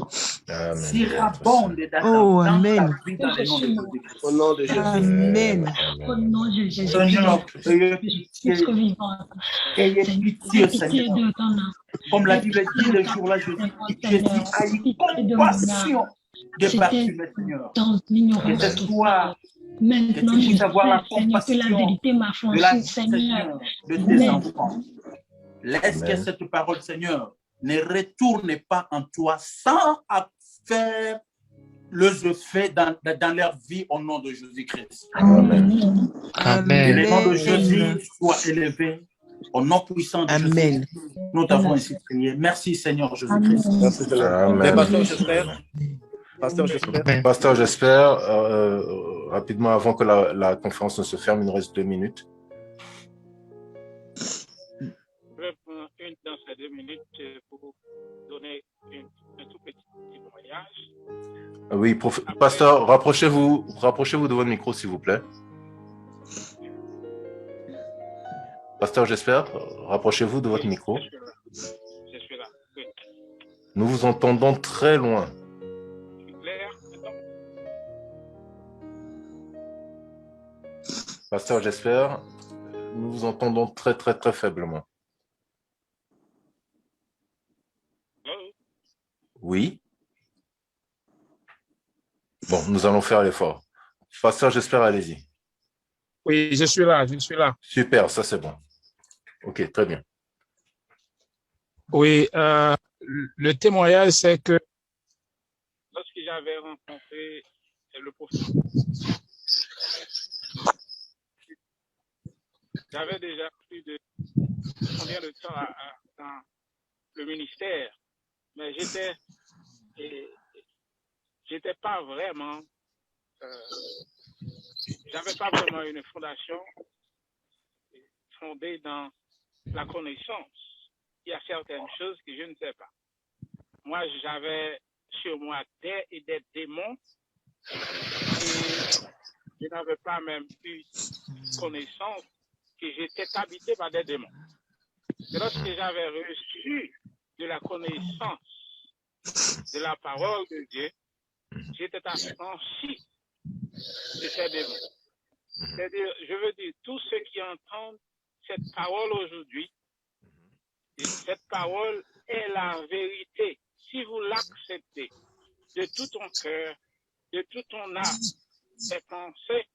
surabonde dans ta vie dans le nom de Jésus-Christ. Au nom de Jésus. Amen. Au nom de Jésus. Seigneur, ayez pitié, Seigneur. Comme la Bible dit le jour-là, Jésus a eu compassion de parfumer, Seigneur. Que ce soit maintenant, que tu puisses avoir la Seigneur, que la compassion vérité m'a de la franchi, vie, Seigneur. de tes enfants. Laisse que cette parole, Seigneur, ne retourne pas en toi sans faire les effets dans leur vie au nom de Jésus-Christ. Amen. Que le nom de Jésus soit élevé. Au nom puissant de Jésus, nous t'avons ainsi prié. Merci Seigneur Jésus-Christ. Merci Seigneur. Mais pasteur, j'espère. Pasteur, j'espère. Rapidement, avant que la conférence ne se ferme, il nous reste 2 minutes. Je vais prendre dans ces 2 minutes pour donner un tout petit témoignage. témoignage. Oui, pasteur, rapprochez-vous de votre micro, s'il vous plaît. Pasteur, j'espère, rapprochez-vous de votre micro. Je suis là. Oui. Nous vous entendons très loin. C'est clair? Pasteur, j'espère, nous vous entendons très, très, très faiblement. Allô? Oui. Bon, nous allons faire l'effort. Pasteur, j'espère, allez-y. Oui, je suis là. Super, ça c'est bon. Ok, très bien. Oui, le témoignage, c'est que Lorsque j'avais rencontré le professeur, j'avais déjà plus de combien de temps dans le ministère, mais j'étais pas vraiment, j'avais pas vraiment une fondation fondée dans la connaissance. Il y a certaines choses que je ne sais pas. Moi, j'avais sur moi des démons et je n'avais pas même eu connaissance que j'étais habité par des démons. Et lorsque j'avais reçu de la connaissance de la parole de Dieu, j'étais affranchi de ces démons. C'est-à-dire, je veux dire, tous ceux qui entendent cette parole aujourd'hui, cette parole est la vérité. Si vous l'acceptez de tout ton cœur, de tout ton âme et pensée,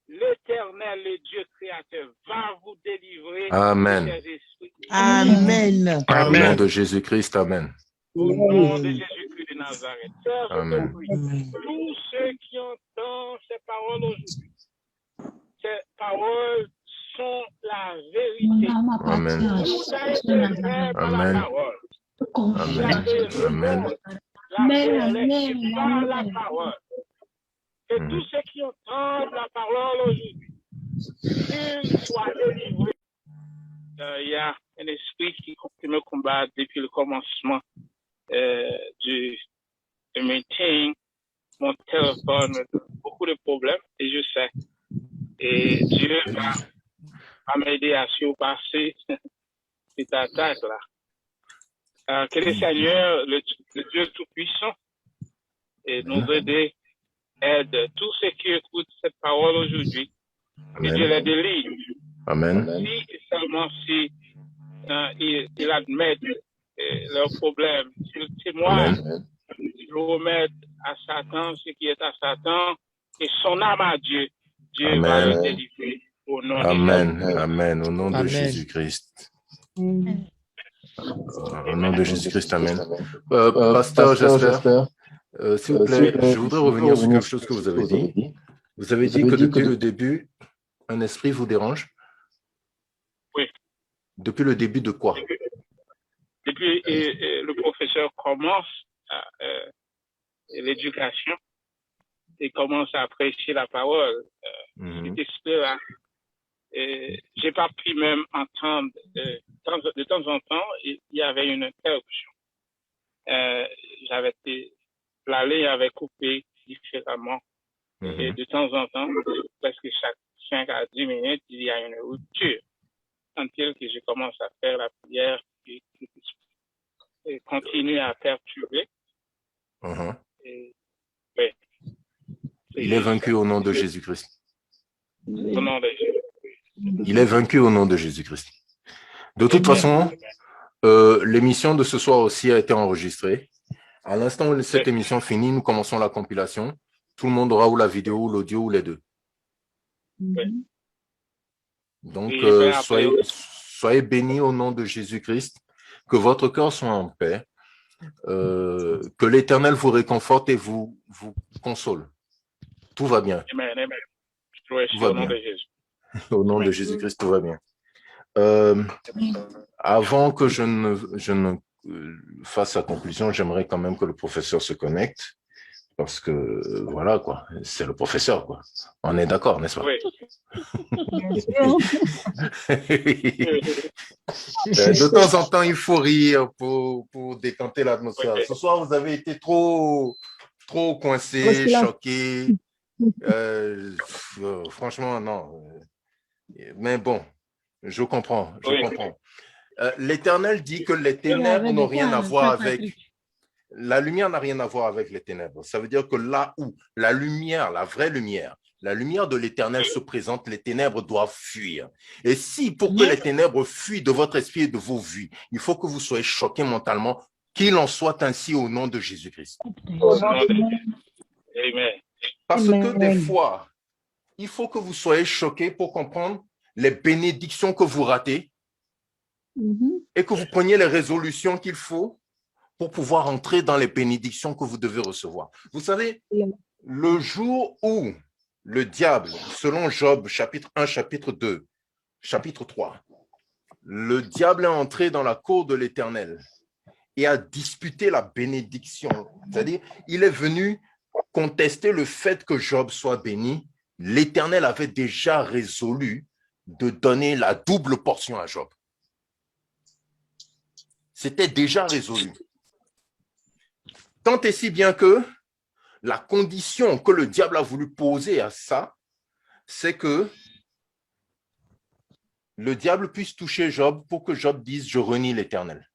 l'Éternel, le Dieu créateur, va vous délivrer Amen. de ces esprits. Amen. Au nom de Jésus-Christ, Amen. Au nom de Jésus-Christ de Nazareth. Sœur, je Amen. te prie, tous ceux qui entendent ces paroles aujourd'hui, ces paroles sont la vérité. Amen. Tout a été fait par Amen. la parole. Amen. Amen. La paix est par la parole. Et tous ceux qui entendent la parole aujourd'hui, qu'ils soient délivrés. Il y a un esprit qui me combat depuis le commencement du meeting. Mon téléphone me donne beaucoup de problèmes et je sais. Et Dieu va m'aider à surpasser cette attaque-là. Que le Seigneur, le Dieu Tout-Puissant, et nous aider, aide tous ceux qui écoutent cette parole aujourd'hui. Que Dieu les délivre. Amen. Si seulement si ils admettent leurs problèmes, s'ils témoignent, ils remettent à Satan ce qui est à Satan et son âme à Dieu. Dieu va le délivrer au nom de Jésus. Amen. Au nom de Jésus-Christ. Au nom de Jésus-Christ, Amen. Pasteur, j'espère, s'il vous plaît, je voudrais revenir sur quelque chose que vous avez dit. Vous avez dit que depuis le début, un esprit vous dérange? Oui. Depuis le début de quoi? Depuis le professeur commence l'éducation et commence à apprécier la parole. Cet esprit-là, j'ai pas pu même entendre de temps en temps, il y avait une interruption. La ligne avait coupé différemment. Et de temps en temps, presque chaque 5 à 10 minutes, il y a une rupture. Until que je commence à faire la prière et continue à perturber. Ouais. Il est vaincu au nom de Jésus-Christ. Au nom de Jésus. Il est vaincu au nom de Jésus-Christ. De toute façon, l'émission de ce soir aussi a été enregistrée. À l'instant où cette émission finit, nous commençons la compilation. Tout le monde aura ou la vidéo, ou l'audio, ou les deux. Donc, soyez bénis au nom de Jésus-Christ. Que votre cœur soit en paix. Que l'Éternel vous réconforte et vous console. Tout va bien. Amen, amen. Tout va bien. Au nom de Jésus-Christ, tout va bien. Avant que je ne fasse la conclusion, j'aimerais quand même que le professeur se connecte. Parce que, voilà, quoi, c'est le professeur, quoi. On est d'accord, n'est-ce pas? Oui. Bien sûr. De temps en temps, il faut rire pour décanter l'atmosphère. Ce soir, vous avez été trop coincé, choqué. Franchement, non. Mais bon, je comprends. L'Éternel dit que les ténèbres n'ont rien à voir avec... La lumière n'a rien à voir avec les ténèbres. Ça veut dire que là où la lumière, la vraie lumière, la lumière de l'Éternel se présente, les ténèbres doivent fuir. Et si pour que les ténèbres fuient de votre esprit et de vos vies, il faut que vous soyez choqués mentalement, qu'il en soit ainsi au nom de Jésus-Christ. Amen. Parce que des fois, il faut que vous soyez choqués pour comprendre les bénédictions que vous ratez et que vous preniez les résolutions qu'il faut pour pouvoir entrer dans les bénédictions que vous devez recevoir. Vous savez, le jour où le diable, selon Job, chapitre 1, chapitre 2, chapitre 3, le diable est entré dans la cour de l'Éternel et a disputé la bénédiction. C'est-à-dire, il est venu contester le fait que Job soit béni. L'Éternel avait déjà résolu de donner la double portion à Job. C'était déjà résolu. Tant et si bien que la condition que le diable a voulu poser à ça, c'est que le diable puisse toucher Job pour que Job dise « je renie l'Éternel ».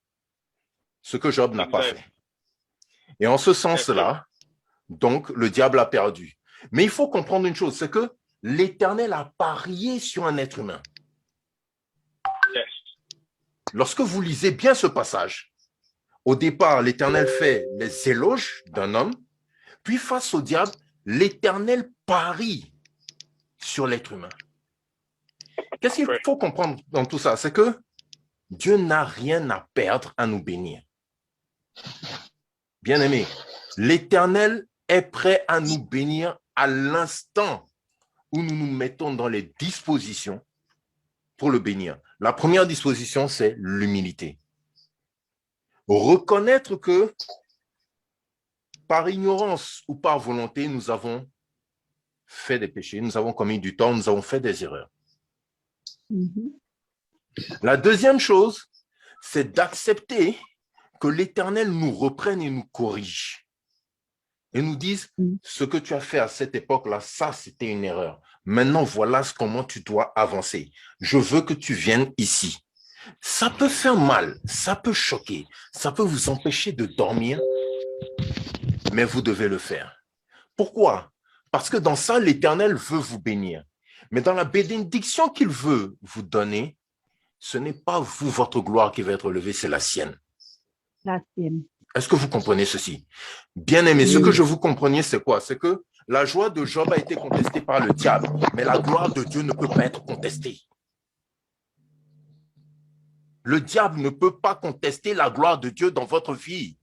Ce que Job n'a pas fait. Et en ce sens-là, donc, le diable a perdu. Mais il faut comprendre une chose, c'est que l'Éternel a parié sur un être humain. Lorsque vous lisez bien ce passage, au départ, l'Éternel fait les éloges d'un homme, puis face au diable, l'Éternel parie sur l'être humain. Qu'est-ce qu'il faut comprendre dans tout ça? C'est que Dieu n'a rien à perdre à nous bénir. Bien-aimés, l'Éternel est prêt à nous bénir à l'instant où nous nous mettons dans les dispositions pour le bénir. La première disposition, c'est l'humilité. Reconnaître que par ignorance ou par volonté, nous avons fait des péchés, nous avons commis du tort, nous avons fait des erreurs. La deuxième chose, c'est d'accepter que l'Éternel nous reprenne et nous corrige. Et nous dise, ce que tu as fait à cette époque-là, ça, c'était une erreur. Maintenant, voilà comment tu dois avancer. Je veux que tu viennes ici. Ça peut faire mal, ça peut choquer, ça peut vous empêcher de dormir, mais vous devez le faire. Pourquoi? Parce que dans ça, l'Éternel veut vous bénir. Mais dans la bénédiction qu'il veut vous donner, ce n'est pas vous, votre gloire qui va être levée, c'est la sienne. La sienne. Est-ce que vous comprenez ceci? Bien aimé, ce que je vous compreniez, c'est quoi? C'est que la joie de Job a été contestée par le diable, mais la gloire de Dieu ne peut pas être contestée. Le diable ne peut pas contester la gloire de Dieu dans votre vie.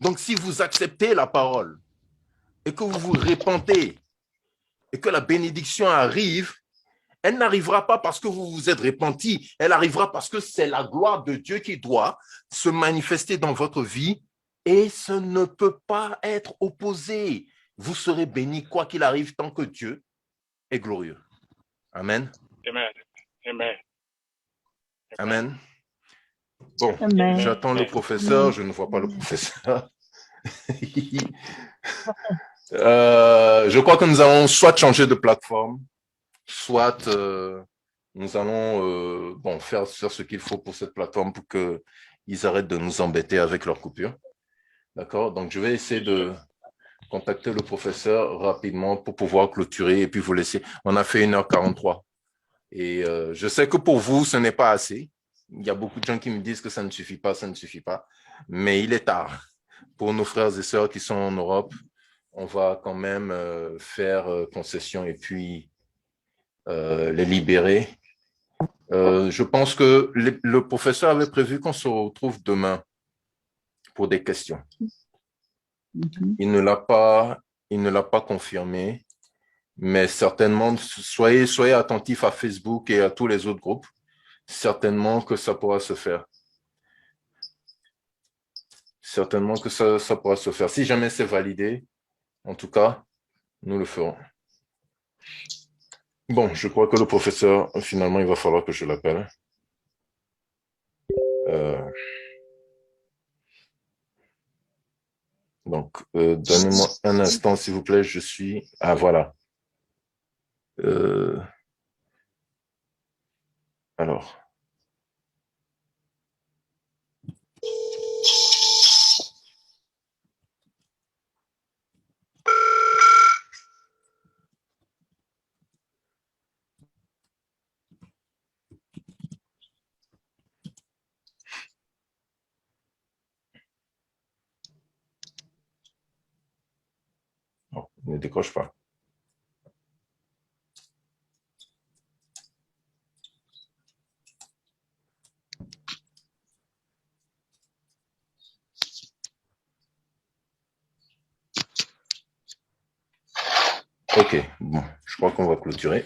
Donc, si vous acceptez la parole et que vous vous repentez et que la bénédiction arrive, elle n'arrivera pas parce que vous vous êtes repenti, elle arrivera parce que c'est la gloire de Dieu qui doit se manifester dans votre vie et ce ne peut pas être opposé. Vous serez bénis quoi qu'il arrive tant que Dieu est glorieux. Amen. Amen. Amen. Amen. Bon, Amen. j'attends le professeur, je ne vois pas le professeur. Je crois que nous allons soit changer de plateforme, soit nous allons faire ce qu'il faut pour cette plateforme pour qu'ils arrêtent de nous embêter avec leur coupure. D'accord? Donc, je vais essayer de contacter le professeur rapidement pour pouvoir clôturer et puis vous laisser. On a fait 1h43. Et je sais que pour vous, ce n'est pas assez. Il y a beaucoup de gens qui me disent que ça ne suffit pas, ça ne suffit pas. Mais il est tard. Pour nos frères et sœurs qui sont en Europe, on va quand même faire concession et puis les libérer. Je pense que le professeur avait prévu qu'on se retrouve demain pour des questions. Il ne l'a pas confirmé, mais certainement, soyez attentifs à Facebook et à tous les autres groupes. Certainement que ça pourra se faire. Certainement que ça pourra se faire. Si jamais c'est validé, en tout cas, nous le ferons. Bon, je crois que le professeur, finalement, il va falloir que je l'appelle. Donc, donnez-moi un instant, s'il vous plaît. Je suis... Ah, voilà. Alors. Non, il ne décroche pas. Ok, bon, je crois qu'on va clôturer.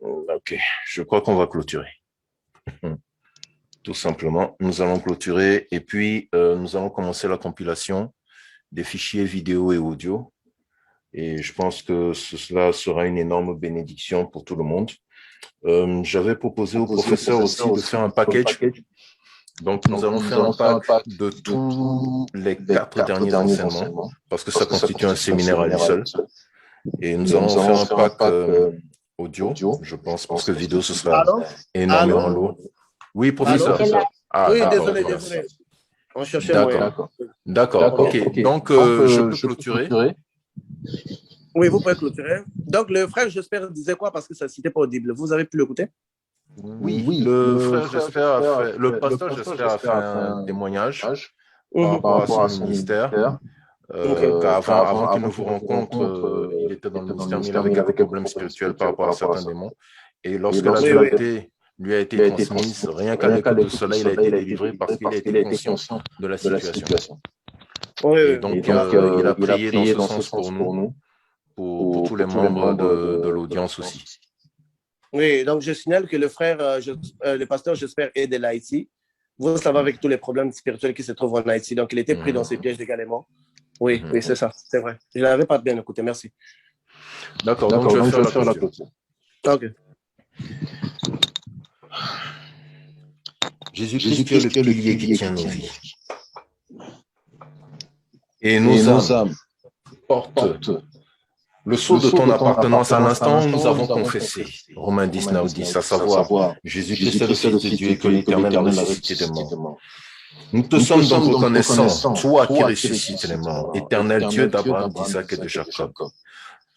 Ok, je crois qu'on va clôturer. Tout simplement, nous allons clôturer et puis nous allons commencer la compilation des fichiers vidéo et audio. Et je pense que cela sera une énorme bénédiction pour tout le monde. J'avais proposé au professeur aussi de faire un package. Donc, nous allons faire un pack de tous les 4 derniers enseignements parce que ça constitue un séminaire à lui seul. Et nous allons faire un pack audio, je pense, parce que vidéo, ce sera énormément lourd. Oui, professeur. Ah, oui, désolé. On cherchait moyen. D'accord, ok. Donc, je peux clôturer. Oui, vous pouvez clôturer. Donc, le frère, j'espère, disait quoi parce que ça n'était pas audible. Vous avez pu l'écouter? Oui, le frère, j'espère, le pasteur, j'espère, a fait un témoignage par rapport à son ministère. Avant qu'il ne vous rencontre, il était dans le ministère, mais il avait quelques problèmes spirituels par rapport à certains démons. Et lorsque la vérité lui a été transmise, rien qu'à l'écoute de cela, il a été délivré parce qu'il a été conscient de la situation. Et donc, il a prié dans ce sens pour nous, pour tous les membres de l'audience aussi. Oui, donc je signale que le frère, le pasteur, j'espère, est de l'Haïti. Vous savez, avec tous les problèmes spirituels qui se trouvent en Haïti. Donc, il était pris dans ces pièges également. Oui, oui, c'est ça, c'est vrai. Je n'avais pas bien écouté, merci. D'accord, donc je vais faire la clôture. Ok. Jésus-Christ est le pilier qui tient nos vies. Et nos âmes portent le sceau de ton appartenance à l'instant où nous avons confessé. Romains 10, 9, 10, à savoir, Jésus-Christ est le Fils de Dieu et que l'Éternel a ressuscité des morts. Nous te sommes donc reconnaissants, toi qui ressuscites les morts, éternel Dieu d'Abraham, d'Isaac et de Jacob.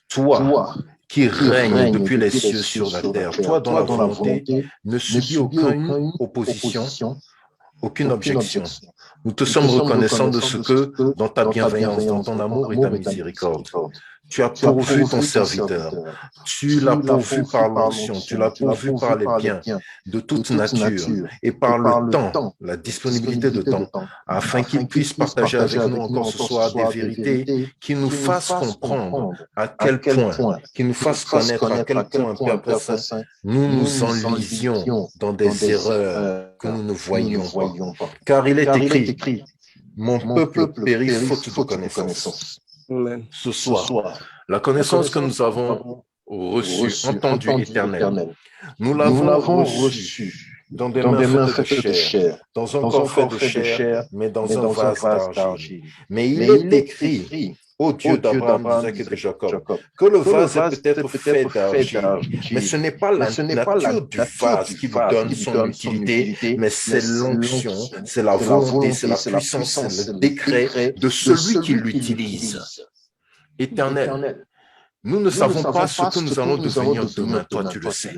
Toi qui règnes depuis les cieux sur la terre, toi dont la volonté ne subit aucune opposition, aucune objection. Nous te sommes reconnaissants de ce que, dans ta bienveillance, dans ton amour et ta miséricorde, tu as pourvu ton serviteur, tu l'as pourvu par l'onction, tu l'as pourvu par les biens de toute nature et par le temps, la disponibilité de temps, afin qu'il puisse partager avec nous encore ce soir des vérités qui nous fassent comprendre à quel point, qui nous fassent connaître à quel point, Père Saint, nous nous enlisions dans des erreurs que nous ne voyions pas. Car il est écrit, mon peuple périt faute de connaissance. Ce soir, la connaissance que nous avons reçue, entendue, éternelle, nous l'avons reçue dans des mains faites de chair, dans un corps fait de chair, mais dans un vase d'argile. Mais il est écrit, ô Dieu d'Abraham, d'Isaac et de Jacob, que le vase est peut-être fait d'argile, mais ce n'est pas la nature du vase qui lui donne son utilité, mais c'est l'onction, c'est la volonté, c'est la puissance, c'est le décret de celui qui l'utilise. Éternel, nous ne savons pas ce que nous allons devenir demain, toi tu le sais.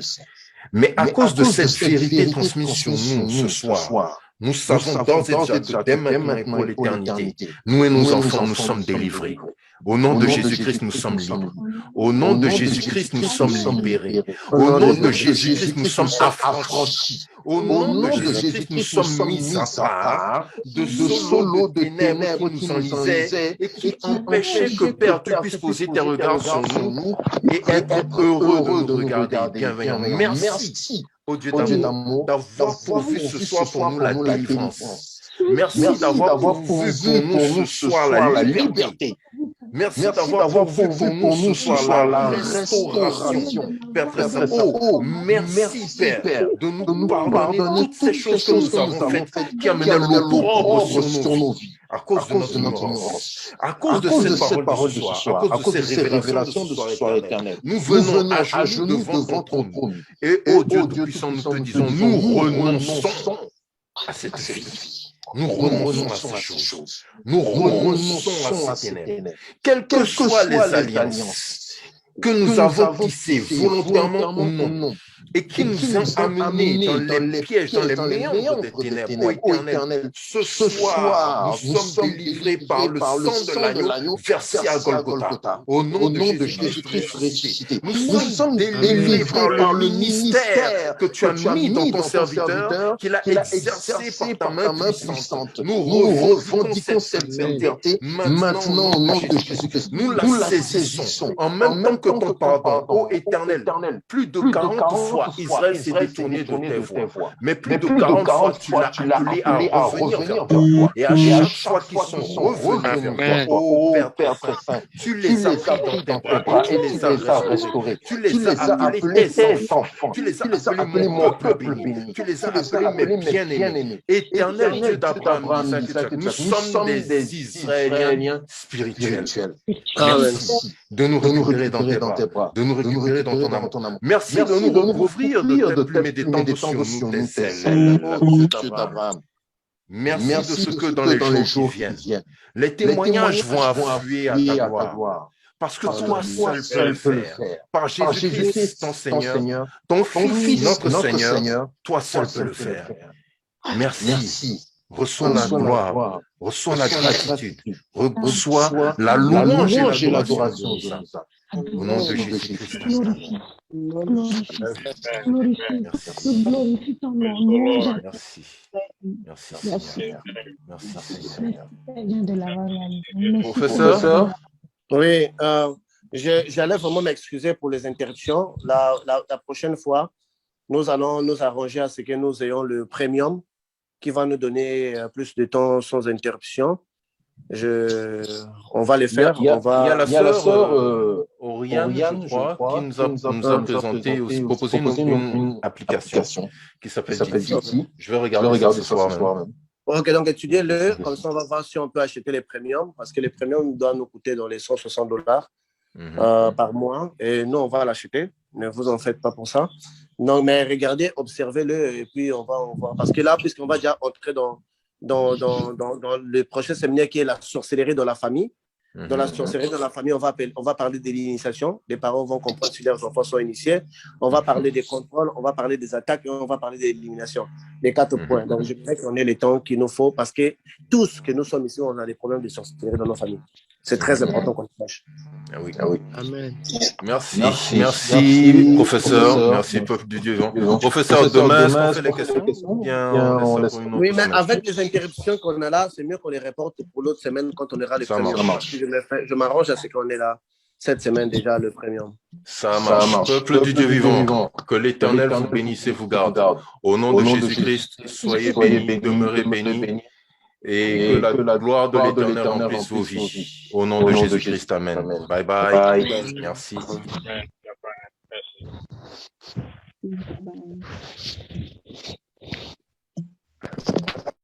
Mais à cause de cette vérité transmise sur nous ce soir, nous savons d'ores et déjà que dès maintenant et pour l'éternité, nous et nos enfants, nous sommes délivrés. Au nom de Jésus-Christ, nous sommes libres. Au nom de Jésus-Christ, nous sommes libérés. Au nom de Jésus-Christ, nous sommes affranchis. Au nom de Jésus-Christ, nous sommes mis à part de ce lot de ténèbres qui nous enlisaient et qui empêchaient que Père, tu puisses poser tes regards sur nous et être heureux de nous regarder bienveillant. Merci, ô Dieu d'amour, d'avoir pourvu ce soir pour nous la délivrance. Merci d'avoir pourvu pour nous ce soir la liberté. Merci d'avoir pourvu pour nous ce soir la restauration. Père très saint, merci Père de nous pardonner toutes ces choses que nous avons faites qui amenaient l'opprobre sur nos vies. À cause de notre ignorance, à cause de cette parole de ce soir, à cause de ces révélations de ce soir éternel, nous venons à genoux devant ton trône. Et ô Dieu Tout-Puissant, nous te disons, nous renonçons à cette vie. Nous renonçons à ces choses. Nous renonçons à ces ténèbres. Quelles que soient les alliances que nous avons tissées, volontairement ou non, et qui nous ont amenés dans les pièges, dans les méandres des ténèbres, ô Éternel, ce soir, nous sommes délivrés par le sang de l'agneau versé à Golgotha, au nom de Jésus-Christ ressuscité. Nous sommes délivrés par le ministère que tu as mis dans ton serviteur, qu'il a exercé par ta main puissante. Nous revendiquons cette liberté maintenant au nom de Jésus-Christ. Nous la saisissons en même temps que ton pardon, ô Éternel. Plus de 40 fois, Israël s'est détourné de tes voies. Mais plus de 40 fois, tu l'as appelé à revenir vers toi. Et à chaque fois qu'ils sont revenus vers toi, ô Père très saint, tu les as pris dans tes bras et tu les as restaurés. Tu les as appelés tes enfants. Tu les as appelés mon peuple béni. Tu les as appelés mes bien-aimés. Éternel Dieu d'Abraham, nous sommes des Israéliens spirituels. Merci de nous récupérer dans tes bras, de nous récupérer dans ton amour. Merci de nous recouvrir de tes plumes et d'étendre sur nous tes ailes, Dieu d'Abraham. Merci de ce que dans les jours qui viennent, les témoignages vont affluer à ta gloire. Parce que toi seul peux le faire. Par Jésus-Christ, ton Seigneur, ton Fils, notre Seigneur, toi seul peux le faire. Merci. Reçois la gloire, reçois la gratitude, reçois la louange et l'adoration. Au nom de Jésus-Christ. Glorifie ton nom. Merci, Seigneur. Professeur? Oui, j'allais vraiment m'excuser pour les interruptions. La prochaine fois, nous allons nous arranger à ce que nous ayons le premium qui va nous donner plus de temps sans interruption. On va le faire. Il y a la sœur Oriane, je crois, qui nous a présenté, proposé une application qui s'appelle Didi. Je vais regarder ça ce soir même. Ok, donc étudiez-le, comme ça on va voir si on peut acheter les premiums, parce que les premiums doivent nous coûter dans les $160 par mois, et nous on va l'acheter, ne vous en faites pas pour ça. Non, mais regardez, observez-le, et puis on va, parce que là, puisqu'on va déjà entrer dans le prochain séminaire qui est la sorcellerie dans la famille. Dans la sorcellerie dans la famille, on va parler de l'initiation. Les parents vont comprendre si leurs enfants sont initiés. On va parler des contrôles, on va parler des attaques et on va parler de l'élimination. Les 4 points. Donc, je voudrais qu'on ait le temps qu'il nous faut parce que tous que nous sommes ici, on a des problèmes de sorcellerie dans nos familles. C'est très important qu'on le sache. Ah oui. Amen. Merci, professeur. Merci, peuple du Dieu. Professeur, demain, est-ce qu'on fait les questions? Oui, mais avec les interruptions qu'on a là, c'est mieux qu'on les reporte pour l'autre semaine quand on aura les premiums. Je m'arrange à ce qu'on est là cette semaine déjà, le premium. Ça marche. Peuple du Dieu vivant, que l'Éternel vous bénisse et vous garde. Au nom de Jésus-Christ, soyez bénis, demeurez bénis. Et que la gloire de l'Éternel remplisse vos vies. Au nom de Jésus-Christ, amen. Bye bye. Merci. Merci.